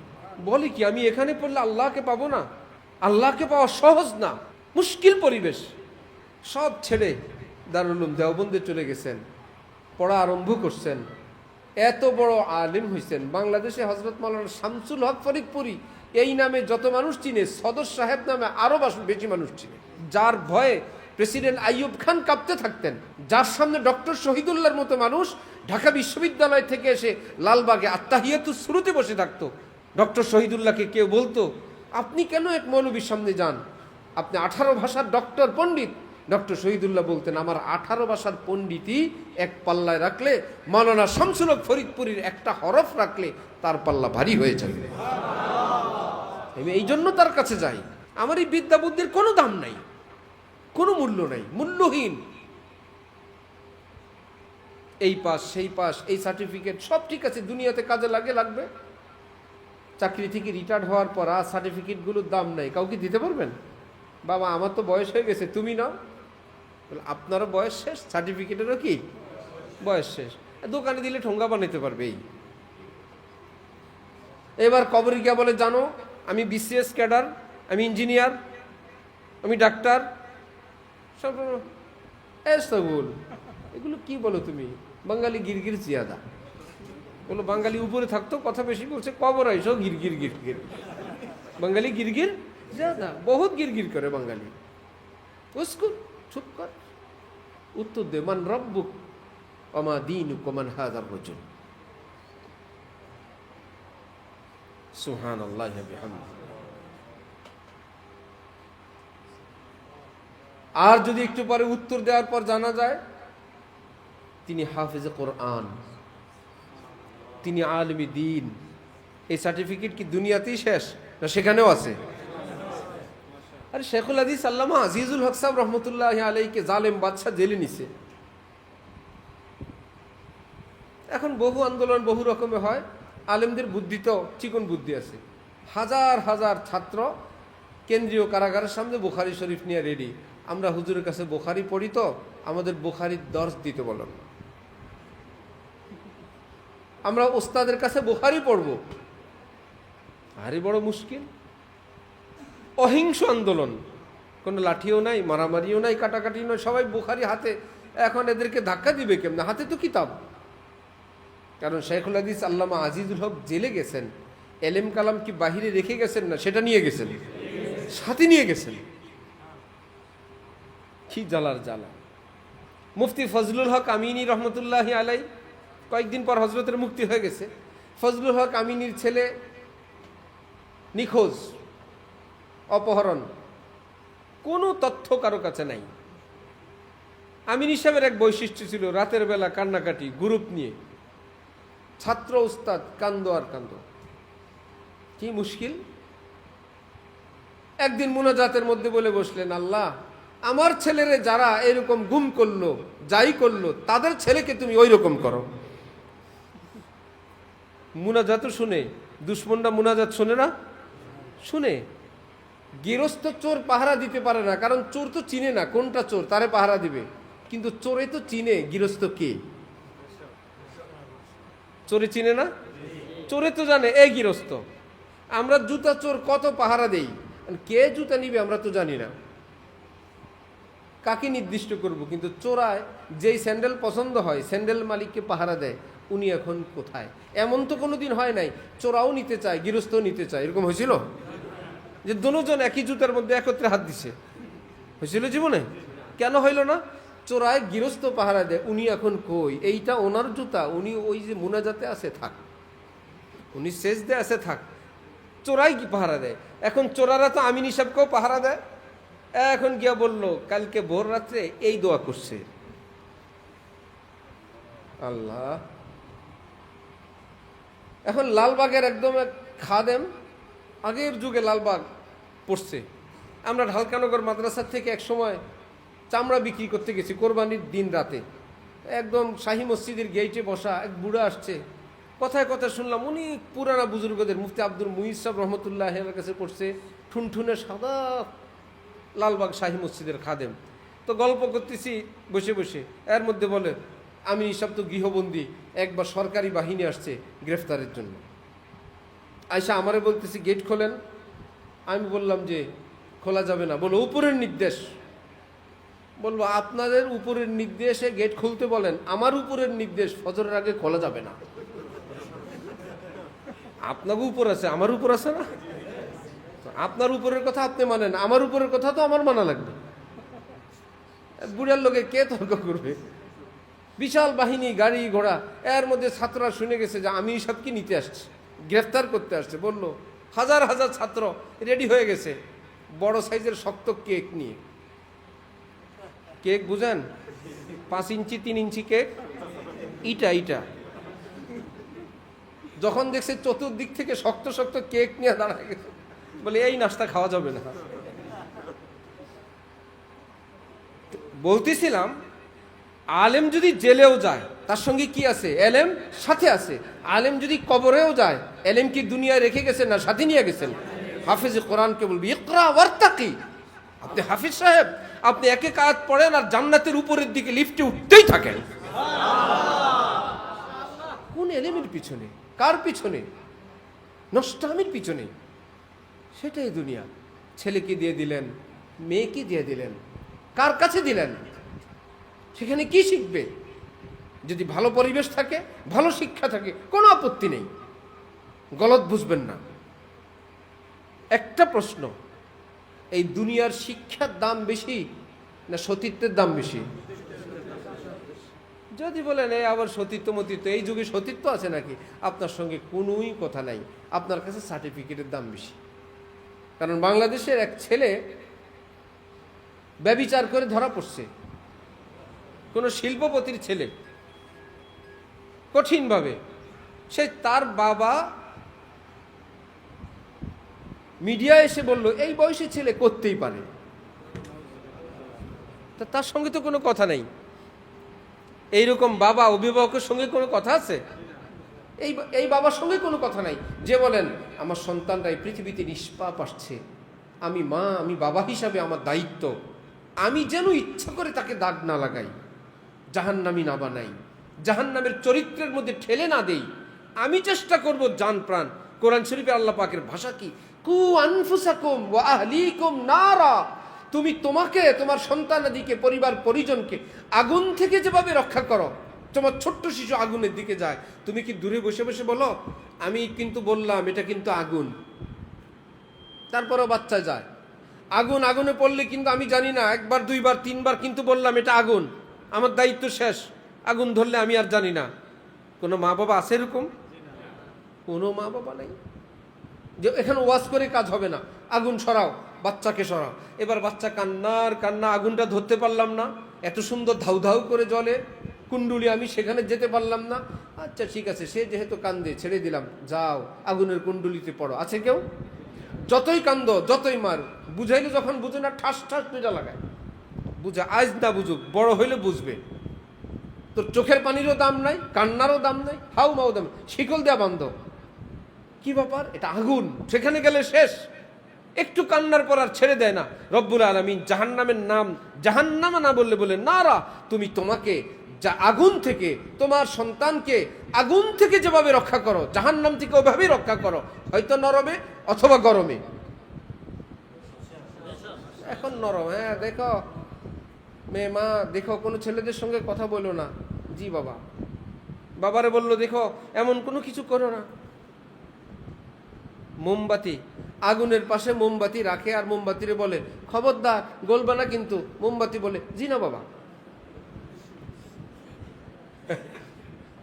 S1: বলে কি, আমি এখানে পড়লে আল্লাহকে পাবো না? আল্লাহকে পাওয়া সহজ না, মুশকিল পরিবেশ। সব ছেড়ে দারুল উলুম দেওবন্দে চলে গেছেন, পড়া আরম্ভ করছেন। এত বড় আলিম হয়েছেন। বাংলাদেশে হযরত মাওলানা শামসুল হক ফরিদপুরি এই নামে যত মানুষ চিনে, সদর সাহেব নামে আরো বেশি মানুষ চিনে। যার ভয়ে প্রেসিডেন্ট আইয়ুব খান কাঁপতে থাকতেন, যার সামনে ডক্টর শহীদুল্লাহর মতো মানুষ ঢাকা বিশ্ববিদ্যালয় থেকে এসে লালবাগে আত্তাহিয়াতুস শুরুতে বসে থাকতো। ডক্টর শহীদুল্লাহকে কেউ বলতো, আপনি কেন এক মৌলবীর সামনে যান? আপনি 18 ভাষার ডক্টর, পণ্ডিত। ডক্টর শহীদুল্লাহ বলতেন, আমার 18 ভাষার পণ্ডিতই এক পাল্লায় রাখলে, মাওলানা শামসুল হক ফরিদপুরীর একটা হরফ রাখলে তার পাল্লা ভারী হয়ে যাবে। আমি এই জন্য তার কাছে যাই। আমার এই বিদ্যা বুদ্ধির কোনো দাম নাই, কোনো মূল্য নাই, মূল্যহীন। এই পাস, সেই পাস, এই সার্টিফিকেট সব ঠিক আছে, দুনিয়াতে কাজে লাগবে। চাকরি থেকে রিটায়ার্ড হওয়ার পর আর সার্টিফিকেটগুলোর দাম নাই। কাউকে দিতে পারবেন? বাবা আমার তো বয়স হয়ে গেছে, তুমি নাও। আপনারও বয়স শেষ, সার্টিফিকেটেরও কি বয়স শেষ। দোকানে দিলে ঠোঙ্গা বানাইতে পারবে। এবার কবরে গিয়া বলে, জানো আমি বিসিএস ক্যাডার, আমি ইঞ্জিনিয়ার, আমি ডাক্তার। সব বল, এগুলো কি বলো তুমি? বাঙালি গিরগির জিয়াদা। বলো বাঙালি উপরে থাকতো, কথা বেশি বলছে, কবর আইসো গিরগির গিরগির। বাঙালি গিরগির জিয়াদা, বহুত গিরগির করে বাঙালি। উস্কুর, চুপ কর, উত্তর দে, মান রব্বুক ওমা দীনুক ওমান হাযার রাজুল। সুবহানাল্লাহি ওয়া বিহামদিহি। আর যদি একটু পরে উত্তর দেওয়ার পর জানা যায় তিনি হাফেজে কোরআন, তিনি আলিমে দ্বীন, এই সার্টিফিকেট কি দুনিয়াতেই শেষ না সেখানেও আছে? আরে শেখুল হাদিস আল্লামা আজিজুল হক সাহেব রহমতুল্লাহি আলাইহিকে জালেম বাদশা জেলে নিছে। এখন বহু আন্দোলন বহু রকমের হয়, আলেমদের বুদ্ধি তো চিকন বুদ্ধি আছে। হাজার হাজার ছাত্র কেন্দ্রীয় কারাগারের সামনে বুখারী শরীফ নিয়ে রেডি, আমরা হুজুরের কাছে বুখারী পড়ি, তো আমাদের বুখারীর দর্স দিতে বলেন, আমরা ওস্তাদের কাছে বুখারী পড়ব। আরে বড় মুশকিল। অহিংস আন্দোলন, কোনো লাঠিও নাই, মারামারিও নাই, কাটাকাটিও নাই, সবাই বুখারী হাতে। এখন এদেরকে ধাক্কা দিবে কেমনে? হাতে তো কিতাব। কারণ শেখুল হাদিস আল্লামা আজিজুল হক জেলে গেছেন, এলেম কালাম কি বাহিরে রেখে গেছেন না, সেটা নিয়ে গেছেন, সাথে নিয়ে গেছেন। কি জ্বালার জ্বালা। মুফতি ফজলুল হক আমিনী রহমতুল্লাহি আলাই, কয়েকদিন পর হজরতের মুক্তি হয়ে গেছে। ফজলুল হক আমিনীর ছেলে নিখোঁজ, অপহরণ, কোনো তথ্য কারো কাছে নাই। আমিনী সাহেবের এক বৈশিষ্ট্য ছিল, রাতের বেলা কান্নাকাটি, গ্রুপ নিয়ে ছাত্র উস্তাদ কান্দো আর কান্দো, কি মুশকিল। একদিন মুনাজাতের মধ্যে বলে বসলেন, আল্লাহ আমার ছেলেরে যারা এরকম গুম করলো, যাই করলো, তাদের ছেলেকে তুমি ওই রকম করো। মুনাজাত শুনে, দুশ্মনরা মুনাজাত শুনে না, শুনে। গৃহস্থ চোর পাহারা দিতে পারে না, কারণ চোর তো চিনে না কোনটা চোর, তারে পাহারা দিবে। কিন্তু চোরে তো চিনে গৃহস্থ কে, চোরে চিনে না, চোরে তো জানে এই গৃহস্থ। আমরা জুতা চোর কত পাহারা দেই, কে জুতা নিবে আমরা তো জানি না, কাকে নির্দিষ্ট করব। কিন্তু চোরায় যেই স্যান্ডেল পছন্দ হয়, স্যান্ডেল মালিককে পাহারা দেয়, উনি এখন কোথায়। এমন তো কোনোদিন হয় নাই চোরাও নিতে চায় গৃহস্থও নিতে চায়, এরকম হয়েছিল যে দুজন একই জুতার মধ্যে একত্রে হাত দিছে, হয়েছিল জীবনে? কেন হইল না? চোরায় গৃহস্থ পাহারা দেয়, উনি এখন কই, এইটা ওনার জুতা, উনি ওই যে মুনাজাতে আছে থাক, উনি সেজদে আছে থাক, চোরাই কি পাহারা দেয়। এখন চোরারা তো আমিনী সাহেবকেও পাহারা দেয়। এখন গিয়া বলল কালকে ভোর রাত্রে এই দোয়া করছে। আল্লাহ। এখন লালবাগের একদম এক খাদেম, আগের যুগে লালবাগ পড়ছে। আমরা ঢালকানগর মাদ্রাসার থেকে এক সময় চামড়া বিক্রি করতে গেছি কোরবানির দিন রাতে। একদম শাহী মসজিদের গেইটে বসা এক বুড়া আসছে, কথায় কথা শুনলাম উনি পুরানা বুজুর্গদের মুফতি আব্দুল মুঈজ সাহেব রহমতুল্লাহ এর কাছে পড়ছে, ঠুনঠুনে সাদা, লালবাগ শাহী মসজিদের খাদেম। তো গল্প করতেছি বসে বসে, এর মধ্যে বলে আমি সব তো গৃহবন্দী, একবার সরকারি বাহিনী আসছে গ্রেফতারের জন্য। আয়সা আমারে বলতেছি গেট খোলেন। আমি বললাম যে খোলা যাবে না। বলো উপরের নির্দেশ। বলবো আপনাদের উপরের নির্দেশে গেট খুলতে বলেন, আমার উপরের নির্দেশ ফজরের আগে খোলা যাবে না। আপনাকে উপর আছে, আমার উপর আছে না? আপনার উপরের কথা আপনি মানেন, আমার উপরের কথা তো আমার মানা লাগবে। বুড়ার লোকে কে তর্ক করবে? বিশাল বাহিনী, গাড়ি ঘোড়া, এর মধ্যে ছাত্ররা শুনে গেছে যে আমি সবকে নিতে আসছি, গ্রেফতার করতে আসছে। বলল হাজার হাজার ছাত্র রেডি হয়ে গেছে বড় সাইজের শক্ত কেক নিয়ে। কেক বুঝেন? 5 ইঞ্চি 3 ইঞ্চি কেক, ইটা ইটা। যখন দেখছে চতুর্দিক থেকে শক্ত শক্ত কেক নিয়ে দাঁড়ায় গেছে, বলে এই নাস্তা খাওয়া যাবে না। বলতেছিলাম আলেম যদি জেলেও যায় তার সঙ্গে কি আছে? এলেম সাথে আছে। আলেম যদি কবরেও যায়, এলেম কি দুনিয়ায় রেখে গেছেন না সাথে নিয়ে গেছেন? হাফিজ কোরআনকে বলবি ইকরা ওয়ারতাকি। আপনি হাফিজ সাহেব, আপনি এক এক আয়াত পড়েন আর জান্নাতের উপরের দিকে লিফটে উঠতেই থাকেন। কোন এলেমের পিছনে, কার পিছনে? নষ্টামির পিছনে। সেটাই দুনিয়া। ছেলেকে দিয়ে দিলেন, মেয়েকে দিয়ে দিলেন, কার কাছে দিলেন? সেখানে কি শিখবে? যদি ভালো পরিবেশ থাকে, ভালো শিক্ষা থাকে, কোনো আপত্তি নেই, গলত বুঝবেন না। একটা প্রশ্ন, এই দুনিয়ার শিক্ষার দাম বেশি না সতীত্বের দাম বেশি? যদি বলেন এই আবার সতীত্ব মতীত্ব, এই যুগে সতীত্ব আছে নাকি? আপনার সঙ্গে কোনোই কথা নাই, আপনার কাছে সার্টিফিকেটের দাম বেশি। কারণ বাংলাদেশের এক ছেলে ব্যভিচার করে ধরা পড়ছে, কোনো শিল্পপতির ছেলে, কঠিনভাবে। সে তার বাবা মিডিয়া এসে বলল এই বয়সী ছেলে করতেই পারে, তার সঙ্গে তো কোনো কথা নেই। এইরকম বাবা অভিভাবকের সঙ্গে কোনো কথা আছে? এই বাবার সঙ্গে কোনো কথা নাই যে বলেন আমার সন্তানরা এই পৃথিবীতে নিষ্পাপ আসছে, আমি মা, আমি বাবা হিসাবে আমার দায়িত্ব, আমি যেন ইচ্ছা করে তাকে দাগ না লাগাই, জাহান্নামী না বানাই, জাহান্নামের চরিত্রের মধ্যে ঠেলে না দেই, আমি চেষ্টা করব জান প্রাণ। কোরআন শরীফে আল্লাহ পাকের ভাষা কি? কু আনফুসাকুম ওয়া আহলিকুম নারা। তুমি তোমাকে, তোমার সন্তানাদিকে, পরিবার পরিজনকে আগুন থেকে যেভাবে রক্ষা করো, তোমার ছোট্ট শিশু আগুনের দিকে যায়, তুমি কি দূরে বসে বসে বলো আমি কিন্তু বললাম এটা কিন্তু আগুন, তারপরেও বাচ্চা যায়। আগুন, আগুনে পড়লে কিন্তু আমি জানি না, একবার দুইবার তিনবার কিন্তু বললাম এটা আগুন, আমার দায়িত্ব শেষ, আগুন ধরলে আমি আর জানি না। কোনো মা বাবা আছে এরকম? কোনো মা বাবা নাই যে এখানে ওয়াজ করে কাজ হবে না, আগুন সরাও, বাচ্চাকে সরাও। এবার বাচ্চা কান্নার কান্না, আগুনটা ধরতে পারলাম না, এত সুন্দর ধাউ ধাউ করে জলে কুণ্ডুলি, আমি সেখানে যেতে পারলাম না। আচ্ছা ঠিক আছে, সে যেহেতু কান্দে ছেড়ে দিলাম, যাও আগুনের কুণ্ডুলিতে পড়ো। আছে কেউ? যতই কান্দ যতই মার, বুঝাইলে যখন বুঝে না ঠাস ঠাস পেটা লাগায়। বুঝা আজ না বুঝুক, বড় হইলে বুঝবে। তোর চোখের পানিরও দাম নাই, কান্নারও দাম নাই, হাউ মাউ দাম, শিকল দেয়া বান্ধ। কি ব্যাপার? এটা আগুন, সেখানে গেলে শেষ। একটু কান্নার পর আর ছেড়ে দেয় না। রব্বুল আলামিন জাহান্নামের নাম জাহান্নামা না বললে বলে, না রা, তুমি তোমাকে যা আগুন থেকে, তোমার সন্তানকে আগুন থেকে যেভাবে রক্ষা করো, জাহান্নাম থেকে ওইভাবেই রক্ষা করো, হয়তো নরমে অথবা গরমে। এখন নরম, হ্যাঁ দেখো মেয়ে মা, দেখো কোনো ছেলেদের সঙ্গে কথা বলো না। জি বাবা। বাবারে বললো দেখো এমন কোনো কিছু করো না। মোমবাতি, আগুনের পাশে মোমবাতি রাখে আর মোমবাতিরে বলে খবরদার গলবা না কিন্তু। মোমবাতি বলে জি না বাবা।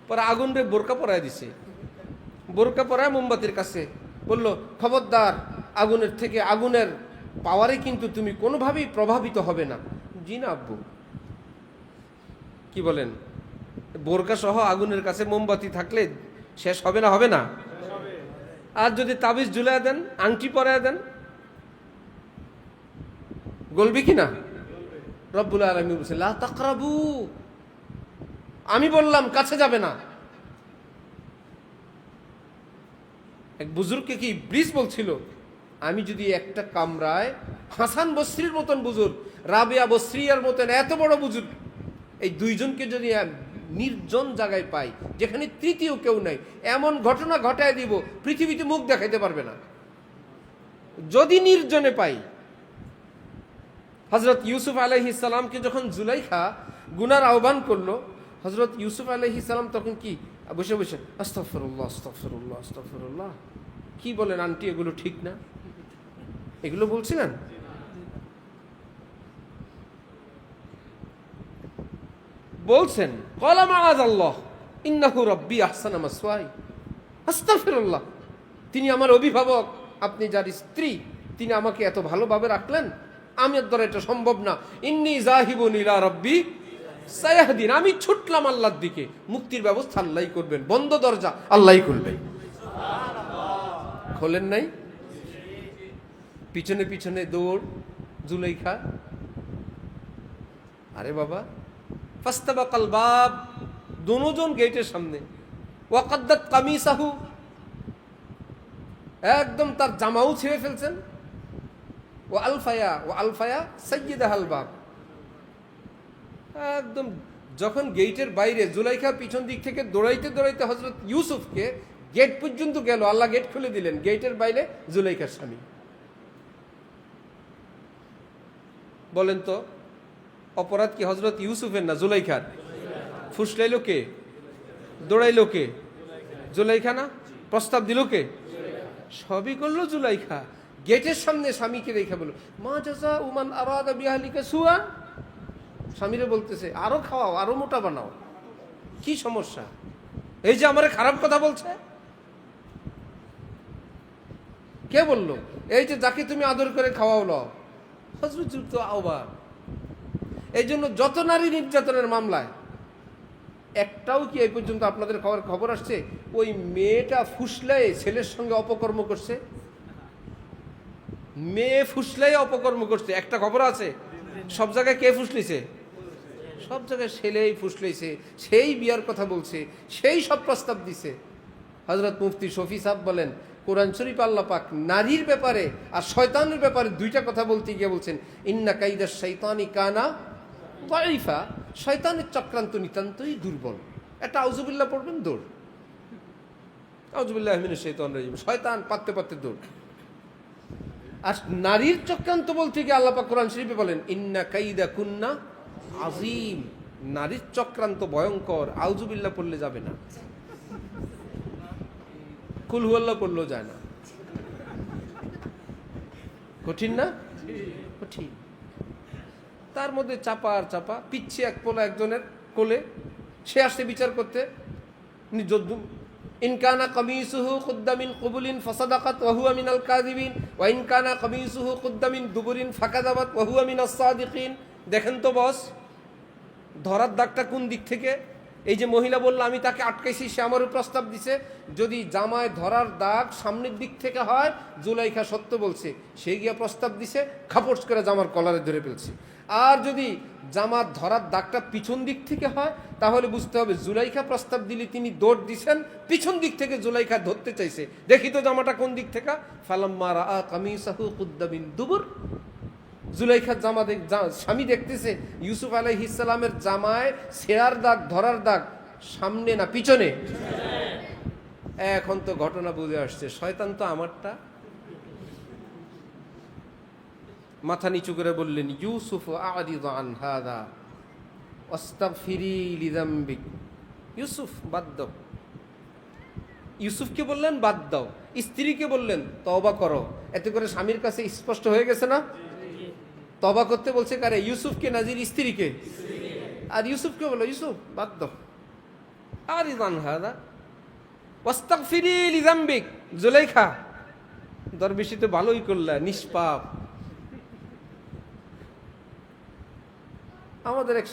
S1: পরে আগুন রে বোরকা পরায় দিছে, বোরকা পরায় মোমবাতির কাছে বলল খবরদার, আগুনের থেকে, আগুনের পাওয়ারে কিন্তু তুমি কোনোভাবেই প্রভাবিত হবে না। জি না আব্বু। কি বলেন? বোরকা সহ আগুনের কাছে মোমবাতি থাকলে শেষ হবে না? হবে না? আর যদি তাবিজ ঝুলাই দেন, আংটি পরায় দেন, গলবি কিনা? রব্বুল আলামিন বলেছেন লা তাকরাবু, আমি বললাম কাছে যাবে না। এক বুজুর্গকে কি ব্রিজ বলছিল, আমি যদি একটা কামরায় হাসান বসরির মতন বুজুর্গ, রাবেয়া বসরিয়ার মতন এত বড় বুজুর্গ, এই দুইজনকে যদি নির্জন জায়গায় পাই, যেখানে তৃতীয় কেউ নাই, এমন ঘটনা ঘটায় দিব পৃথিবীতে মুখ দেখাইতে পারবে না। যদি নির্জনে পাই। হযরত ইউসুফ আলাইহিস সালামকে যখন জুলাইখা গুনার আহ্বান করলো, হযরত ইউসুফ আলাইহিস সালাম তখন কি বসে বসে আস্তাগফিরুল্লাহ আস্তাগফিরুল্লাহ আস্তাগফিরুল্লাহ, কি বলেন আন্টি, এগুলো ঠিক না? এগুলো বলছিলেন? বলছেন ক্বালা মাআযাল্লাহ ইন্নাহু রাব্বি আহসানা মাসওয়াই, আস্তাগফিরুল্লাহ, তিনি আমার অভিভাবক, আপনি যার স্ত্রী, তিনি আমাকে এত ভালোভাবে রাখলেন, আমার দ্বারা এটা সম্ভব না। ইন্নী যাহিবুন ইলা রাব্বি সায়াহদিন, আমি ছুটলাম আল্লাহর দিকে, মুক্তির ব্যবস্থা আল্লাহই করবেন, বন্ধ দরজা আল্লাহই খুলবেন। খোলেন নাই? পিছনে পিছনে দৌড় জুলাইখা। আরে বাবা, ফাস্তাবাকাল বাব, দুজন গেটের সামনে, ওয়াকাদ্দাত কামিসাহু, একদম তার জামাও ছিঁড়ে ফেলছেন, ও আলফায়া সাইয়্যিদাহাল বাব, একদম যখন গেটের বাইরে জুলাইখা পিছন দিক থেকে দৌড়াইতে দৌড়াইতে হযরত ইউসুফকে গেট পর্যন্ত গেল, আল্লাহ গেট খুলে দিলেন, গেটের বাইরে জুলাইখার স্বামী। বলেন তো অপরাধ কি হযরত ইউসুফের না জুলাইখার? ফুসলাইলো কে? দৌড়াইলো কে? জুলাইখা না? প্রস্তাব দিল কে? সবই করলো জুলাইখা। গেটের সামনে স্বামীকে রেখে বলো মা জাযা উমান আরাদা বিআহলিকা সুআ, স্বামীরে বলতেছে আরো খাওয়াও, আরো মোটা বানাও, কি সমস্যা? এই যে আমারে খারাপ কথা বলছে, কে বললো? এই যে যাকে তুমি আদর করে খাওয়াও, হযরত তো আওবা। এই জন্য যত নারী নির্যাতনের মামলায় একটাও কি এই পর্যন্ত আপনাদের খবর আসছে ওই মেয়েটা ফুসলাই ছেলের সঙ্গে অপকর্ম করছে? মেয়ে ফুসলাই অপকর্ম করছে, একটা খবর আছে? সব জায়গায় কে ফুসলিছে? সব জায়গায় ছেলেই ফুসলাইছে, সেই বিয়ার কথা বলছে, সেই সব প্রস্তাব দিছে। হযরত মুফতি শফি সাহেব বলেন কোরআন শরীফ আল্লাহ পাক নারীর ব্যাপারে আর শয়তানের ব্যাপারে দুইটা কথা বলতে গিয়ে বলছেন ইন্না কাইদাশ শাইতানি কানা দাঈফা, শয়তানের চক্রান্ত নিতান্তই দুর্বল। একটা আউযুবিল্লাহ পড়বেন, দৌড়, আউযুবিল্লাহি মিনাশ শাইতানির রাজিম, শয়তান পাততে পাততে দৌড়। আর নারীর চক্রান্ত বলতে গিয়ে আল্লাহ পাক কোরআন শরীফে বলেন ইন্না কাইদা কুন্না আযীম, নারীর চক্রান্ত ভয়ঙ্কর, আউযুবিল্লাহ পড়লে যাবে না, কুল হুয়াল্লাহ পড়লেও যায় না। কঠিন না? কঠিন। তার মধ্যে চাপা আর চাপা, পিচ্ছে এক পোলা একজনের কোলে, সে আসছে বিচার করতে। ইনকানা কমিসুহু কুদ্দামিন কুবুলিন ফাসাদাকাত ওয়া হুয়া মিনাল কাযিবিন ওয়া ইনকানা কমিসুহু কুদ্দামিন দুবুরিন ফাকাযাবাত ওয়া হুয়া মিনাস সাদিকিন। দেখেন তো বস, ধরার দাগটা কোন দিক থেকে? এই যে মহিলা বলল আমি তাকে আটকাইছি, সে আমারও প্রস্তাব দিছে, যদি জামায় ধরার দাগ সামনের দিক থেকে হয়, জুলাইখা সত্য বলছে, সে গিয়া প্রস্তাব দিছে, খাপড় করে জামার কলারে ধরে ফেলছে। আর যদি জামার ধরার দাগটা পিছন দিক থেকে হয়, তাহলে বুঝতে হবে জুলাইখা প্রস্তাব দিলে তিনি দৌড় দিছেন, পিছন দিক থেকে জুলাইখা ধরতে চাইছে, দেখি তো জামাটা কোন দিক থেকে। ফালাম্মা রাআ কামিসাহু কুদ্দা মিন দুবুর, জুলাইখার জামা স্বামী দেখতেছে ইউসুফ আলাইহিস সালামের জামায় ছেঁড়ার দাগ, ধরার দাগ সামনে না পিছনে। এখন তো ঘটনা বুঝে আসছে, শয়তান তো আমারটা। মাথা নিচু করে বললেন, ইউসুফ আ'রিদ আন হাযা ওয়াস্তাগফিরি লিযামবিক। ইউসুফ বাদ দাও। ইউসুফকে বললেন বাদ দাও, স্ত্রীকে বললেন তওবা করো। এতে করে স্বামীর কাছে স্পষ্ট হয়ে গেছে না? তওবা করতে বলছে কারে? ইউসুফকে, নাজির স্ত্রীকে। আর ইউসুফকে বলো ইউসুফ বাদ দাও, আ'রিদ আন হাযা ওয়াস্তাগফিরি লিযামবিক। জুলাইখা দরবেশি তো ভালোই করলা, নিষ্পাপ। আমাদের এক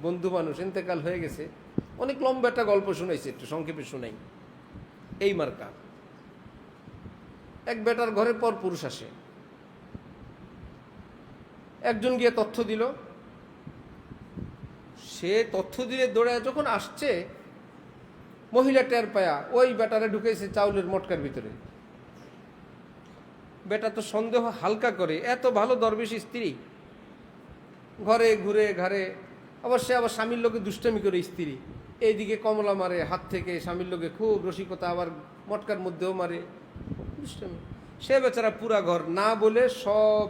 S1: বন্ধু মানুষ ইন্তেকাল হয়ে গেছে, অনেক লম্বা একটা গল্প শুনাইছে, একটু সংক্ষেপে শুনাই। এই মার্কা এক বেটার ঘরে পর পুরুষ আসে, একজন গিয়ে তথ্য দিল, সে তথ্য দিলে দৌড়ে যখন আসছে, মহিলা টের পায়া ওই বেটারে ঢুকেছে চাউলের মটকার ভিতরে। বেটা তো সন্দেহ হালকা করে, এত ভালো দরবেশ স্ত্রী, ঘরে ঘুরে ঘাড়ে, আবার সে আবার স্বামীর লোকে দুষ্টামি করে স্ত্রী, এইদিকে কমলা মারে হাত থেকে, স্বামীর লোকে খুব রসিকতা, আবার মটকার মধ্যেও মারে, দুষ্টামি। সে বেচারা পুরা ঘর না বলে সব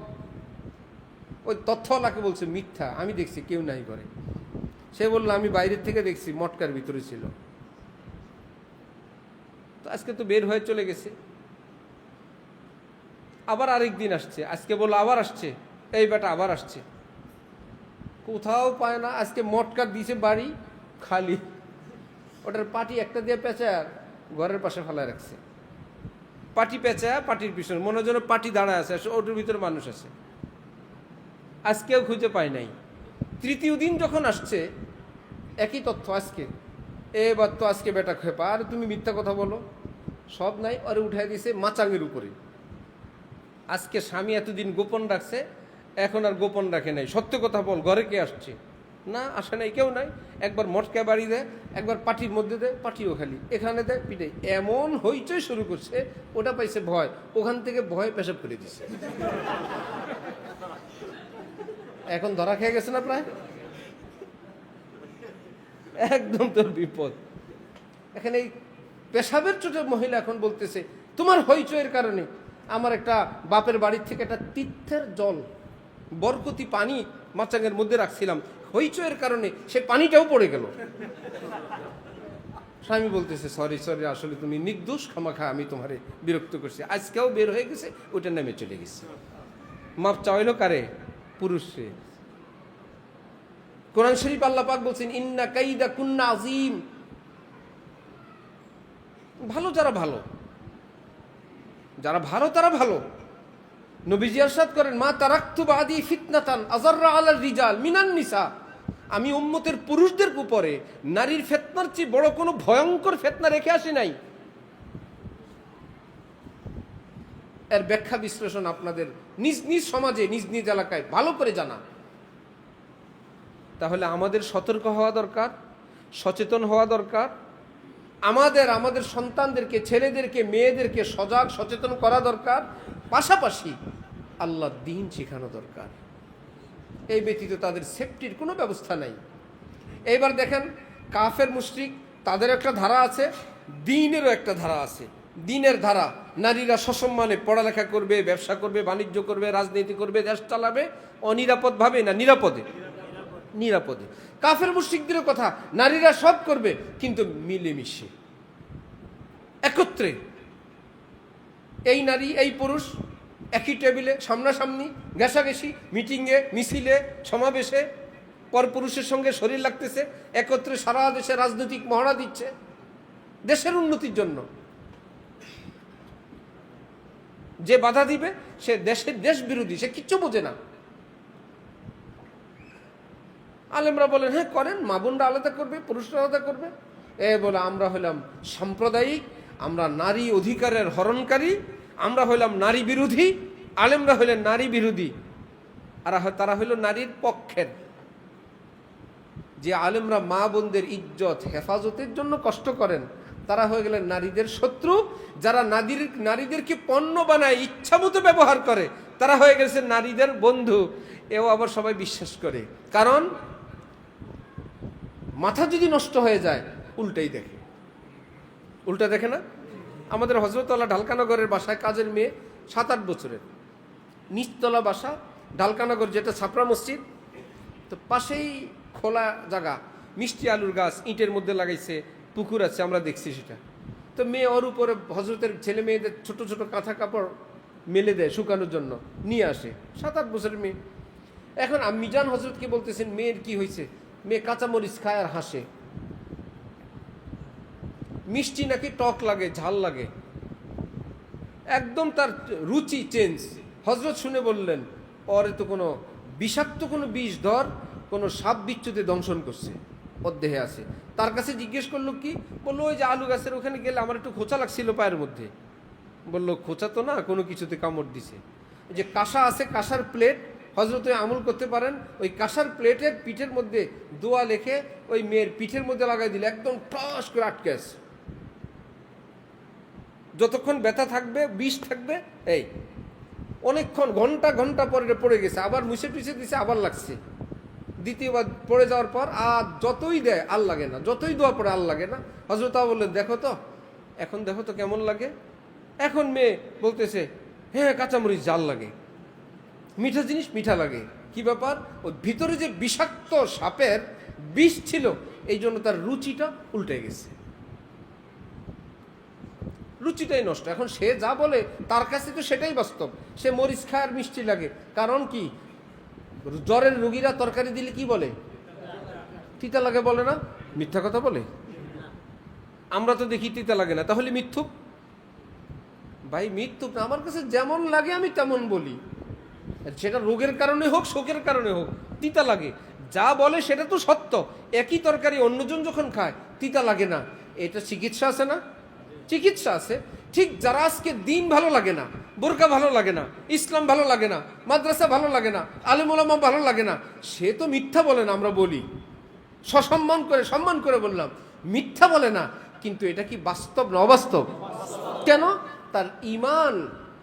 S1: ওই তথ্যওয়ালাকে বলছে মিথ্যা, আমি দেখছি কেউ নাই করে। সে বললো আমি বাইরের থেকে দেখছি, মটকার ভিতরে ছিল। তো আজকে তো বের হয়ে চলে গেছে। আবার আরেক দিন আসছে, আজকে বললো আবার আসছে, এই বেটা আবার আসছে, কোথাও পায় না। আজকে মটকার দিয়েছে বাড়ি খালি, ওটার পাটি একটা দিয়ে পেঁচায় ঘরের পাশে ফেলায় রাখছে। পাটি পেঁচায় পাটির পিছনে, মনে হয় যেন পাটি দাঁড়ায় আছে, ওটার ভিতরে মানুষ আছে। আজকেও খুঁজে পায় নাই। তৃতীয় দিন যখন আসছে, একই তথ্য আজকে। এবার তো আজকে বেটা খেপা, আর তুমি মিথ্যা কথা বলো, সব নাই। আরে উঠাই দিয়েছে মাচাঙের উপরে। আজকে স্বামী এতদিন গোপন রাখছে, এখন আর গোপন রাখে নাই, সত্য কথা বল, ঘরে কে আসছে? না আসে নাই, কেউ নাই। একবার মটকা বাড়ি দেয়, একবার পাটির মধ্যে দেয়, পাটিও খালি, এখানে দেয় পিঠে, এমন হইচই শুরু করছে। ওটা পাইছে ভয়, ওখান থেকে ভয় পেশাব করে দিচ্ছে। এখন ধরা খেয়ে গেছে না প্রায়, একদম তোর বিপদ। এখানে এই পেশাবের চোটে মহিলা এখন বলতেছে তোমার হইচয়ের কারণে আমার একটা বাপের বাড়ির থেকে একটা তীর্থের জল, বরকতি পানি মাচাঙের মধ্যে রাখছিলাম, হইচয়ের কারণে সে পানিটাও পড়ে গেল। স্বামী বলতেছে সরি সরি, আসলে তুমি নির্দোষ, খামাখা আমি তোমারে বিরক্ত করছি। আজকেও বের হয়ে গেছে, ওইটা নেমে চলে গেছে। মাপ চাইলো কারে? পুরুষে। কোরআন শরীফ আল্লাহ পাক বলছেন ইন্না কাইদা কুন্না আযীম। ভালো যারা ভালো, যারা ভালো তারা ভালো। নবীজি ইরশাদ করেন মা তারাকতু বাদি ফিতনাতান আযাররা আলার রিজাল মিনান নিসা। আমি উম্মতের পুরুষদের উপরে নারীর ফিতনার চেয়ে বড় কোনো ভয়ঙ্কর ফিতনা রেখে আসি নাই। এর ব্যাখ্যা বিশ্লেষণ আপনাদের নিজ নিজ সমাজে, নিজ নিজ এলাকায় ভালো করে জানা। তাহলে আমাদের সতর্ক হওয়া দরকার, সচেতন হওয়া দরকার। আমাদের সন্তানদেরকে, ছেলেদেরকে, মেয়েদেরকে সজাগ সচেতন করা দরকার। পাশাপাশি আল্লাহর দ্বীন শেখানো দরকার। এই ব্যতীত তাদের সেফটির কোনো ব্যবস্থা নাই। এইবার দেখেন কাফের মুশরিক, তাদের একটা ধারা আছে, দ্বীনেরও একটা ধারা আছে। দ্বীনের ধারা, নারীরা সসম্মানে পড়ালেখা করবে, ব্যবসা করবে, বাণিজ্য করবে, রাজনীতি করবে, দেশ চালাবে। অনিরাপদভাবে না নিরাপদে? নিরাপদে। কাফের মুশরিকদের কথা, নারীরা সব করবে কিন্তু মিলেমিশে একত্রে। এই নারী এই পুরুষ একই টেবিলে সামনাসামনি ঘেঁষাঘেঁষি, মিটিংয়ে, মিছিলে, সমাবেশে, পরপুরুষের সঙ্গে শরীর লাগতেছে, একত্রে সারা দেশে রাজনৈতিক মহড়া দিচ্ছে দেশের উন্নতির জন্য। যে বাধা দিবে সে দেশ বিরোধী, সে কিচ্ছু বোঝে না। আলেমরা বলেন হ্যাঁ করেন, মা বোনরা আলাদা করবে, পুরুষরা আলাদা করবে। বলে আমরা হইলাম সাম্প্রদায়িক, আমরা নারী অধিকারের হরণকারী, আমরা হইলাম নারী বিরোধী। আলেমরা হইলেন নারী বিরোধী, আর তারা হইল নারীর পক্ষের। যে আলেমরা মা বোনদের ইজ্জত হেফাজতের জন্য কষ্ট করেন, তারা হয়ে গেলেন নারীদের শত্রু। যারা নারীদেরকে পণ্য বানায়, ইচ্ছা মতো ব্যবহার করে, তারা হয়ে গেছে নারীদের বন্ধু। এও আবার সবাই বিশ্বাস করে, কারণ মাথা যদি নষ্ট হয়ে যায় উল্টাই দেখে। উল্টা দেখে না? আমাদের হজরতওয়ালা ঢালকানগরের বাসায় কাজের মেয়ে, 7-8 বছরের, নিচতলা বাসা, ঢালকানগর যেটা ছাপড়া মসজিদ, তো পাশেই খোলা জায়গা, মিষ্টি আলুর গাছ ইটের মধ্যে লাগাইছে, পুকুর আছে, আমরা দেখছি সেটা। তো মেয়ে ওর উপরে হজরতের ছেলে মেয়েদের ছোট ছোট কাঁথা কাপড় মেলে দেয় শুকানোর জন্য, নিয়ে আসে। 7-8 বছরের মেয়ে। এখন মিজান হজরতকে বলতেছেন মেয়ের কি হয়েছে? মেয়ে কাঁচামরিচ খায় আর হাসে। মিষ্টি নাকি টক লাগে, ঝাল লাগে, একদম তার রুচি চেঞ্জ। হজরত শুনে বললেন ওরে তো কোনো বিষাক্ত কোনো বিষ ধর, কোনো সাপ বিচ্ছুতে দংশন করছে, ওর দেহে আছে। তার কাছে জিজ্ঞেস করলো কি? বললো ওই যে আলু গাছের ওখানে গেলে আমার একটু খোঁচা লাগছিল পায়ের মধ্যে। বললো খোঁচা তো না, কোনো কিছুতে কামড় দিছে। যে কাঁসা আছে, কাঁসার প্লেট, হজরত আমল করতে পারেন, ওই কাঁসার প্লেটের পিঠের মধ্যে দোয়া লেখে ওই মেয়ের পিঠের মধ্যে লাগাই দিলে একদম ঠস করে আটকে আছে। যতক্ষণ ব্যথা থাকবে, বিষ থাকবে, এই অনেকক্ষণ ঘন্টা ঘন্টা পরে পড়ে গেছে, আবার মুছে টুছে দিছে, আবার লাগছে। দ্বিতীয়বার পড়ে যাওয়ার পর আর যতই দেয় আর লাগে না, যতই দোয়া পড়ে আর লাগে না। হজরত বললেন দেখো তো, এখন দেখো তো কেমন লাগে। এখন মেয়ে বলতেছে হ্যাঁ কাঁচামরিচ জাল লাগে, মিঠা জিনিস মিঠা লাগে। কি ব্যাপার? ওই ভিতরে যে বিষাক্ত সাপের বিষ ছিল, এই জন্য তার রুচিটা উল্টে গেছে, রুচিটাই নষ্ট। এখন সে যা বলে তার কাছে তো সেটাই বাস্তব। সে মরিচ খায় আর মিষ্টি লাগে, কারণ কি? জ্বরের রোগীরা তরকারি দিলে কি বলে? তিতা লাগে বলে না? মিথ্যা কথা বলে? আমরা তো দেখি তিতা লাগে না, তাহলে মিথ্যুক? ভাই মিথ্যুক না, আমার কাছে যেমন লাগে আমি তেমন বলি। সেটা রোগের কারণে হোক, শোকের কারণে হোক, তিতা লাগে। যা বলে সেটা তো সত্য। একই তরকারি অন্যজন যখন খায় তিতা লাগে না, এটা চিকিৎসা আছে না? চিকিৎসা আছে। ঠিক যারা আজকে দিন ভালো লাগে না, বোরকা ভালো লাগে না, ইসলাম ভালো লাগে না, মাদ্রাসা ভালো লাগে না, আলেম ওলামা ভালো লাগে না, সে তো মিথ্যা বলে না। আমরা বলি সসম্মান করে, সম্মান করে বললাম, মিথ্যা বলে না, কিন্তু এটা কি বাস্তব না অবাস্তব? কেন? তার ঈমান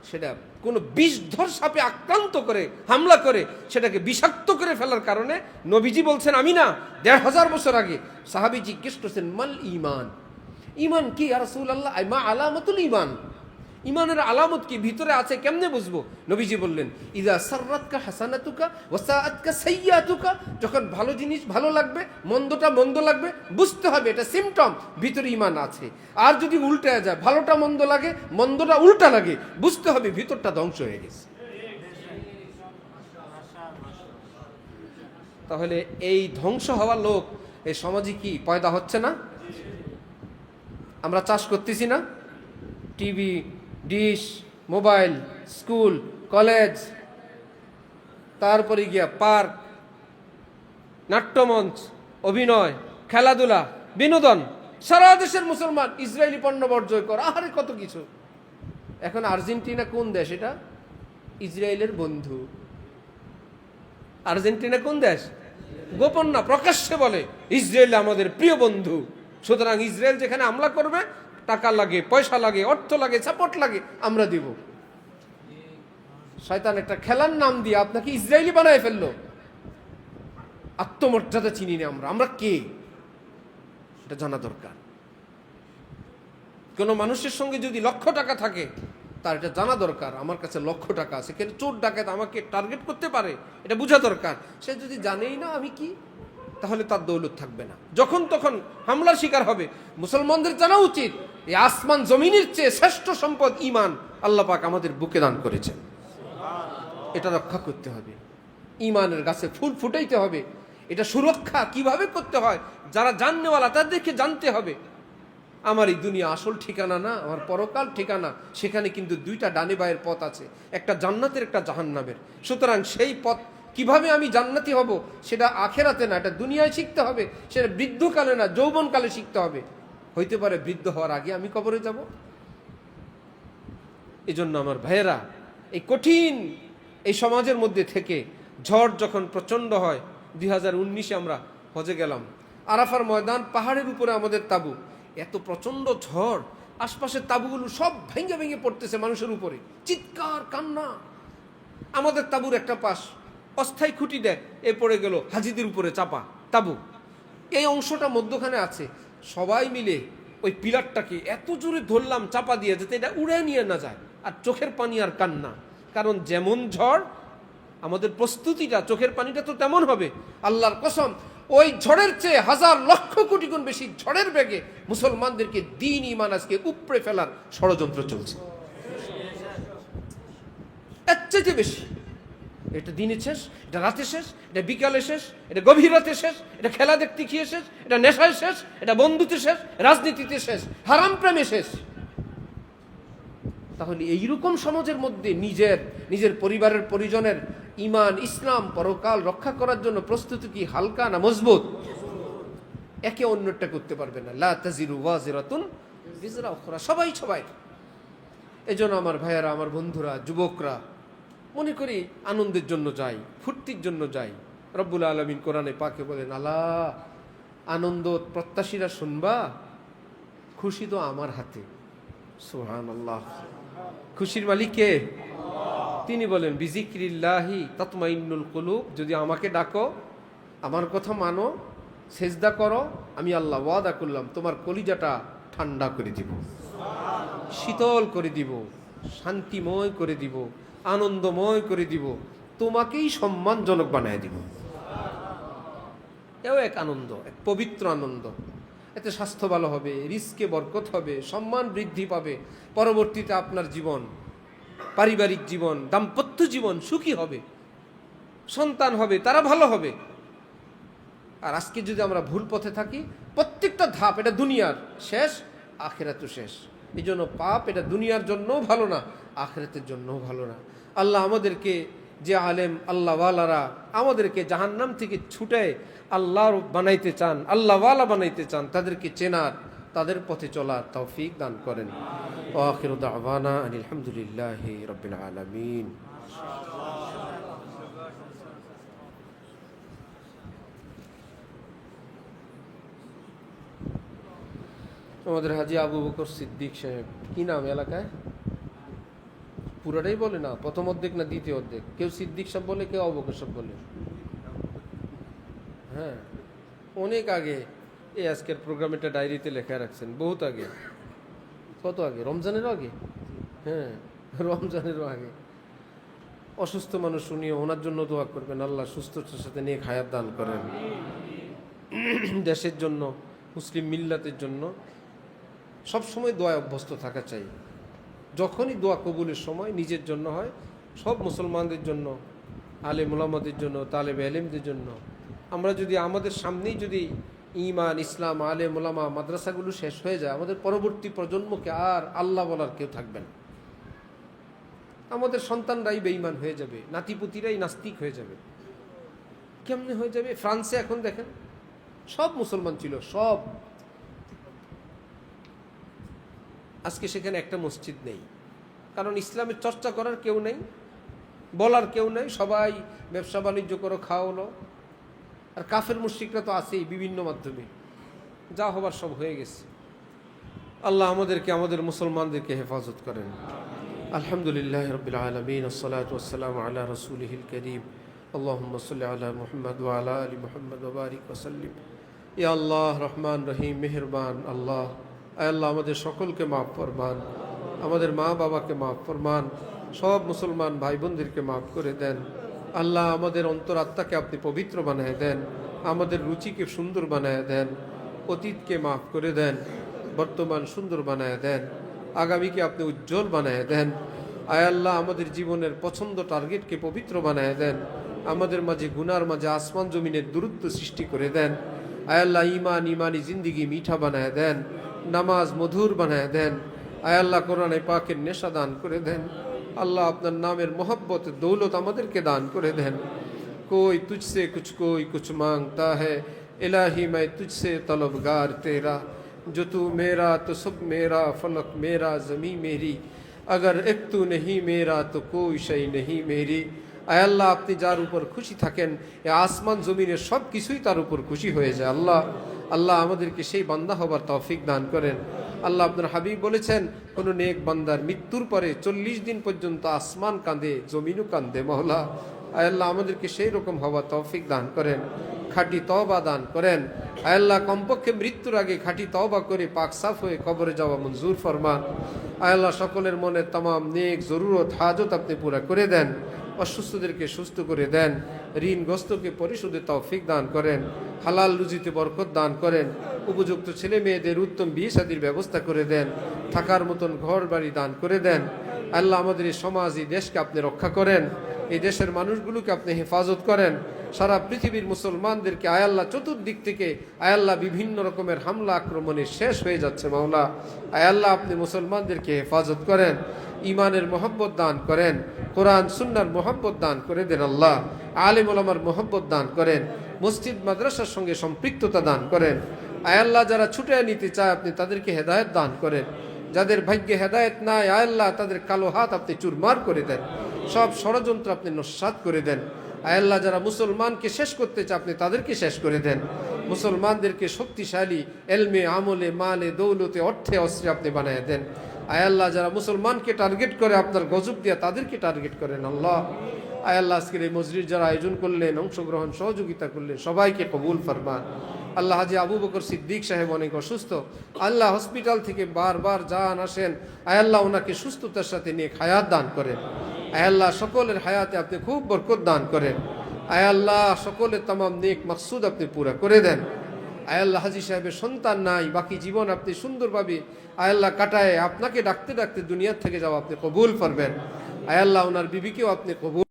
S1: সেটা কোনো বিষধর সাপে আক্রান্ত করে, হামলা করে, সেটাকে বিষাক্ত করে ফেলার কারণে নবীজি বলছেন, আমি না ১৫০০ বছর আগে সাহাবী জিজ্ঞেস করছেন মাল ঈমান, ঈমান কি ইয়া রাসূলুল্লাহ? মা আলামাতুল ঈমান, ঈমানের আলামত কি, ভিতরে আছে কেমনে বুঝবো? নবীজি বললেন ইযা সাররাতকা হাসানাতুকা ওয়া সাআতকা সাইয়্যাতুকা, যখন ভালো জিনিস ভালো লাগবে, মন্দটা মন্দ লাগবে, বুঝতে হবে এটা সিম্পটম, ভিতরে ঈমান আছে। আর যদি উল্টে যায়, ভালোটা মন্দ লাগে, মন্দটা উল্টা লাগে, বুঝতে হবে ভিতরটা ধ্বংস হয়ে গেছে। তাহলে এই ধ্বংস হওয়া লোক এই সমাজে কি পয়দা হচ্ছে না? আমরা চাষ করতেছি না? TV, dish, mobile, school, college, তারপরে গিয়া পার্ক, নাট্যমঞ্চ, অভিনয়, খেলাধুলা, বিনোদন, সারা দেশের মুসলমান ইসরায়েলি পণ্য বর্জয় কর, আরে কত কিছু। এখন আর্জেন্টিনা কোন দেশ? এটা ইসরায়েলের বন্ধু। আর্জেন্টিনা কোন দেশ? গোপন না, প্রকাশ্যে বলে ইসরায়েল আমাদের প্রিয় বন্ধু। সুতরাং ইসরায়েল যেখানে হামলা করবে, টাকা লাগে, পয়সা লাগে, অর্থ লাগে, সাপোর্ট লাগে, আমরা দিব। শয়তান একটা খেলার নাম দিয়ে আপনাকে ইসরায়েলি বানায় ফেললো। আত্মমর্যাদা চিনি না আমরা, আমরা কে এটা জানা দরকার। কোনো মানুষের সঙ্গে যদি লক্ষ টাকা থাকে, তার এটা জানা দরকার আমার কাছে লক্ষ টাকা আছে, কিন্তু চোর ডাকাত আমাকে টার্গেট করতে পারে, এটা বোঝা দরকার। সে যদি জানেই না আমি কি, তাহলে তার দৌলত থাকবে না, যখন তখন হামলার শিকার হবে। মুসলমানদের জানা উচিত এই আসমান জমিনের চেয়ে শ্রেষ্ঠ সম্পদ ঈমান আল্লাহ পাক আমাদের বুকে দান করেছেন। এটা রক্ষা করতে হবে, ইমানের গাছে ফুল ফুটাইতে হবে। এটা সুরক্ষা কিভাবে করতে হয় যারা জাননেওয়ালা তাদেরকে জানতে হবে। আমার এই দুনিয়া আসল ঠিকানা না, আমার পরকাল ঠিকানা। সেখানে কিন্তু দুইটা ডানে বায়ের পথ আছে, একটা জান্নাতের একটা জাহান্নামের। সুতরাং সেই পথ কিভাবে আমি জান্নাতি হব সেটা আখেরাতে না, এটা দুনিয়ায় শিখতে হবে। সেটা বৃদ্ধকালে না, যৌবনকালে শিখতে হবে। হইতে পারে বৃদ্ধ হওয়ার আগে আমি কবরে যাব। এজন্য আমার ভাইয়েরা, এই কঠিন এই সমাজের মধ্যে থেকে ঝড় যখন প্রচণ্ড হয়, 2019-এ আমরা হজে গেলাম, আরাফার ময়দান, পাহাড়ের উপরে আমাদের তাঁবু, এত প্রচণ্ড ঝড়, আশপাশের তাঁবুগুলো সব ভেঙে ভেঙে পড়তেছে মানুষের উপরে, চিৎকার কান্না। আমাদের তাঁবুর একটা পাশ অস্থায়ী খুঁটি দেয়, এ পড়ে গেল হাজিদের উপরে চাপা তাঁবু, এই অংশটা মধ্যখানে আছে। সবাই মিলে ওই পিলারটাকে এত জোরে ধরলাম চাপা দিয়ে, যাতে এটা উড়ে নিয়ে না যায়। আর চোখের পানি আর কান্না, কারণ যেমন ঝড় আমাদের প্রস্তুতিটা, চোখের পানিটা তো তেমন হবে। আল্লাহর কসম, ওই ঝড়ের চেয়ে হাজার লক্ষ কোটি গুণ বেশি ঝড়ের বেগে মুসলমানদেরকে দ্বীন ঈমান আজকে উপড়ে ফেলার ষড়যন্ত্র চলছে, এর চেয়ে বেশি। এটা দিনে শেষ, এটা রাতে শেষ, এটা বিকালে শেষ, এটা গভীর রাতে শেষ, এটা খেলা দেখতে গিয়ে শেষ, এটা নেশায় শেষ, এটা বন্ধুতে শেষ, রাজনীতিতে শেষ, হারাম প্রেমে শেষ। তাহলে এইরকম সমাজের মধ্যে নিজের পরিবারের পরিজনের ঈমান, ইসলাম, পরকাল রক্ষা করার জন্য প্রস্তুতি কি হালকা না মজবুত? একে অন্যটা করতে পারবে না। লা তাজিরু ওয়াজিরাতুন বিজরা উখরা, সবাই। এজন্য আমার ভাইয়েরা, আমার বন্ধুরা, যুবকরা, মনে করি আনন্দের জন্য যাই, ফুর্তির জন্য যাই। রব্বুল আলামিন কোরআনে পাকে বলেন, আলা আনন্দ প্রত্যাশীরা শুনবা, খুশি তো আমার হাতে। সুবহানাল্লাহ। খুশির মালিক কে? তিনি বলেন, বিজিক্রিল্লাহি তাতমাইন্নুল কুলুব, যদি আমাকে ডাকো, আমার কথা মানো, সেজদা করো, আমি আল্লাহ ওয়াদা করলাম তোমার কলিজাটা ঠান্ডা করে দিব, শীতল করে দিব, শান্তিময় করে দিব, আনন্দময় করে দিব, তোমাকেই সম্মানজনক বানায় দিব। এও এক আনন্দ, এক পবিত্র আনন্দ। এতে স্বাস্থ্য ভালো হবে, রিস্কে বরকত হবে, সম্মান বৃদ্ধি পাবে, পরবর্তীতে আপনার জীবন, পারিবারিক জীবন, দাম্পত্য জীবন সুখী হবে, সন্তান হবে, তারা ভালো হবে। আর আজকে যদি আমরা ভুল পথে থাকি, প্রত্যেকটা ধাপ এটা দুনিয়ার শেষ, আখিরাতও শেষ। এই জন্য পাপ এটা দুনিয়ার জন্যও ভালো না, আখিরাতের জন্যও ভালো না। আল্লাহ আমাদেরকে, যে আলেম আল্লাহওয়ালারা আমাদেরকে জাহান্নাম থেকে ছুটে আল্লাহর বানাইতে চান, আল্লাহওয়ালা বানাইতে চান, তাদেরকে চেনার, তাদের পথে চলার তৌফিক দান করেন। ওয়া আখিরু দাওয়ানা আনিল হামদুলিল্লাহি রাব্বিল আলামিন। আমাদের হাজী আবু বকর সিদ্দিক সাহেব, কি নাম এলাকায়? পুরাটাই বলে না, প্রথম অর্ধেক না দ্বিতীয় অর্ধেক? কেউ সিদ্দিক সাহেব বলে, কেউ আবু বকর সাহেব বলে। হ্যাঁ, অনেক আগে এই আজকের প্রোগ্রামেটা ডায়েরিতে লেখা রাখছেন, বহুত আগে। কত আগে? রমজানেরও আগে। হ্যাঁ, রমজানেরও আগে। অসুস্থ মানুষ শুনিয়ে ওনার জন্য দোয়া করবেন, আল্লাহ সুস্থতার সাথে নিয়ে হায়াত দান করেন। দেশের জন্য, মুসলিম মিল্লাতের জন্য সবসময় দোয়ায় অভ্যস্ত থাকা চাই। যখনই দোয়া কবুলের সময় নিজের জন্য হয়, সব মুসলমানদের জন্য, আলেম ওলামাদের জন্য, তালেবে আলেমদের জন্য। আমরা যদি আমাদের সামনেই যদি ঈমান, ইসলাম, আলেম ওলামা, মাদ্রাসাগুলো শেষ হয়ে যায়, আমাদের পরবর্তী প্রজন্মকে আর আল্লাহ বলার কেউ থাকবে না। আমাদের সন্তানরাই বেঈমান হয়ে যাবে, নাতিপুতিরাই নাস্তিক হয়ে যাবে। কেমনে হয়ে যাবে? ফ্রান্সে এখন দেখেন, সব মুসলমান ছিল, সব। আজকে সেখানে একটা মসজিদ নেই, কারণ ইসলামের চর্চা করার কেউ নেই, বলার কেউ নেই। সবাই ব্যবসা বাণিজ্য করো, খাওয়ানো। আর কাফের মুশরিকরা তো আছেই বিভিন্ন মাধ্যমে, যা হবার সব হয়ে গেছে। আল্লাহ আমাদেরকে, আমাদের মুসলমানদেরকে হেফাজত করেন। আলহামদুলিল্লাহ রাব্বিল আলামিন, আসসালাতু ওয়াসসালামু আলা রাসূলিহিল কারীম, আল্লাহুম্মা সাল্লি আলা মুহাম্মদ ওয়া আলা আলি মুহাম্মদ ওয়া বারিক ওয়া সাল্লিম। ইয়া আল্লাহ, রহমান রহিম, মেহেরবান আল্লাহ, আল্লাহ আমাদের সকলকে মাফ ফরমান, আমাদের মা বাবাকে মাফ ফরমান, সব মুসলমান ভাই বোনদেরকে মাফ করে দেন। আল্লাহ আমাদের অন্তরাত্মাকে আপনি পবিত্র বানায় দেন, আমাদের রুচিকে সুন্দর বানায় দেন, অতীতকে মাফ করে দেন, বর্তমান সুন্দর বানায় দেন, আগামীকে আপনি উজ্জ্বল বানায় দেন। আয় আল্লাহ আমাদের জীবনের পছন্দ টার্গেটকে পবিত্র বানায় দেন, আমাদের মাঝে গুনার মাঝে আসমান জমিনের দূরত্ব সৃষ্টি করে দেন। আয় আল্লাহ ইমানি জিন্দিগি মিঠা বানায় দেন, নামাজ মধুর বানায় দেন। আয় আল্লাহ কোরআনে পাকের নেশা দান করে দেন। আল্লাহ আপনার নামের মোহব্বত দৌলত আমাদেরকে দান করে দেন। कोई तुझसे कुछ मांगता है इलाही मैं तुझसे तलबगार तेरा, जो तू मेरा तो सब मेरा, फलक मेरा ज़मीं मेरी, अगर एक तू नहीं मेरा तो कोई शय नहीं मेरी। আয় আল্লাহ আপনি যার উপর খুশি থাকেন এ আসমান জমিনের সব কিছুই তার উপর খুশি হয়ে যায়। আল্লাহ আল্লাহ আমাদেরকে সেই বান্দা হবার তৌফিক দান করেন। আল্লাহ আপনার হাবিব বলেছেন কোনো নেক বান্দার মৃত্যুর পরে 40 দিন পর্যন্ত আসমান কাঁদে জমিনও কাঁদে। মওলা আয় আল্লাহ আমাদেরকে সেই রকম হওয়া তৌফিক দান করেন, খাঁটি তওবা দান করেন। আয় আল্লাহ কমপক্ষে মৃত্যুর আগে খাঁটি তওবা করে পাক সাফ হয়ে কবরে যাওয়া মঞ্জুর ফরমান। আয় আল্লাহ সকলের মনে तमाम নেক জরুরত হাজত আপনি পুরা করে দেন, অসুস্থদেরকে সুস্থ করে দেন, ঋণগ্রস্তকে পরিশোধে তৌফিক দান করেন, হালাল রুজিতে বরকত দান করেন, উপযুক্ত ছেলে মেয়েদের উত্তম বিয়ে শাদীর ব্যবস্থা করে দেন, থাকার মতন ঘর বাড়ি দান করে দেন। আল্লাহ আমাদের এই সমাজ এই দেশকে আপনি রক্ষা করেন, এই দেশের মানুষগুলোকে আপনি হেফাজত করেন। সারা পৃথিবীর মুসলমানদেরকে আয় আল্লাহ চতুর্দিক থেকে আয় আল্লাহ বিভিন্ন রকমের হামলা আক্রমণে শেষ হয়ে যাচ্ছে। মাওলা আয় আল্লাহ আপনি মুসলমানদেরকে হেফাজত করেন, ইমানের মোহব্বত দান করেন, কোরআন সুন্নাহর মোহব্বত দান করে দেন। আল্লাহ আলেম ওলামার মোহব্বত দান করেন, মসজিদ মাদ্রাসার সঙ্গে সম্পৃক্ততা দান করেন। আয় আল্লাহ যারা ছুটে নিতে চায় আপনি তাদেরকে হেদায়েত দান করেন, যাদের ভাগ্যে হেদায়েত নাই আয় আল্লাহ তাদের কালো হাত আপনি চুরমার করে দেন, সব ষড়যন্ত্র আপনি নস্যাৎ করে দেন। আয় আল্লাহ যারা মুসলমানকে শেষ করতে চায় আপনি তাদেরকে শেষ করে দেন, মুসলমানদেরকে শক্তিশালী এলমে আমলে মালে দৌলতে অর্থে অস্ত্রে আপনি বানায় দেন। আয় আল্লাহ যারা মুসলমানকে টার্গেট করে আপনার গজব দিয়া তাদেরকে টার্গেট করেন। আল্লাহ আয় আল্লাহ আজকের এই মজলিস যারা আয়োজন করলেন, অংশগ্রহণ সহযোগিতা করলেন, সবাইকে কবুল ফরমান। আল্লাহ হাজি আবু বকর সিদ্দিক সাহেব অনেক অসুস্থ, আল্লাহ হসপিটাল থেকে বারবার যান আসেন, আয় আল্লাহ ওনাকে সুস্থতার সাথে নিয়ে হায়াত দান করেন। আয় আল্লাহ সকলের হায়াতে আপনি খুব বরকত দান করেন। আয় আল্লাহ সকলের तमाम নেক মাকসুদ আপনি পুরা করে দেন। আয় আল্লাহ হাজি সাহেবের সন্তান নাই, বাকি জীবন আপনি সুন্দরভাবে আয় আল্লাহ কাটায় আপনাকে ডাকতে ডাকতে দুনিয়ার থেকে যাওয়া আপনি কবুল করবেন। আয় আল্লাহ ওনার বিবিকেও আপনি কবুল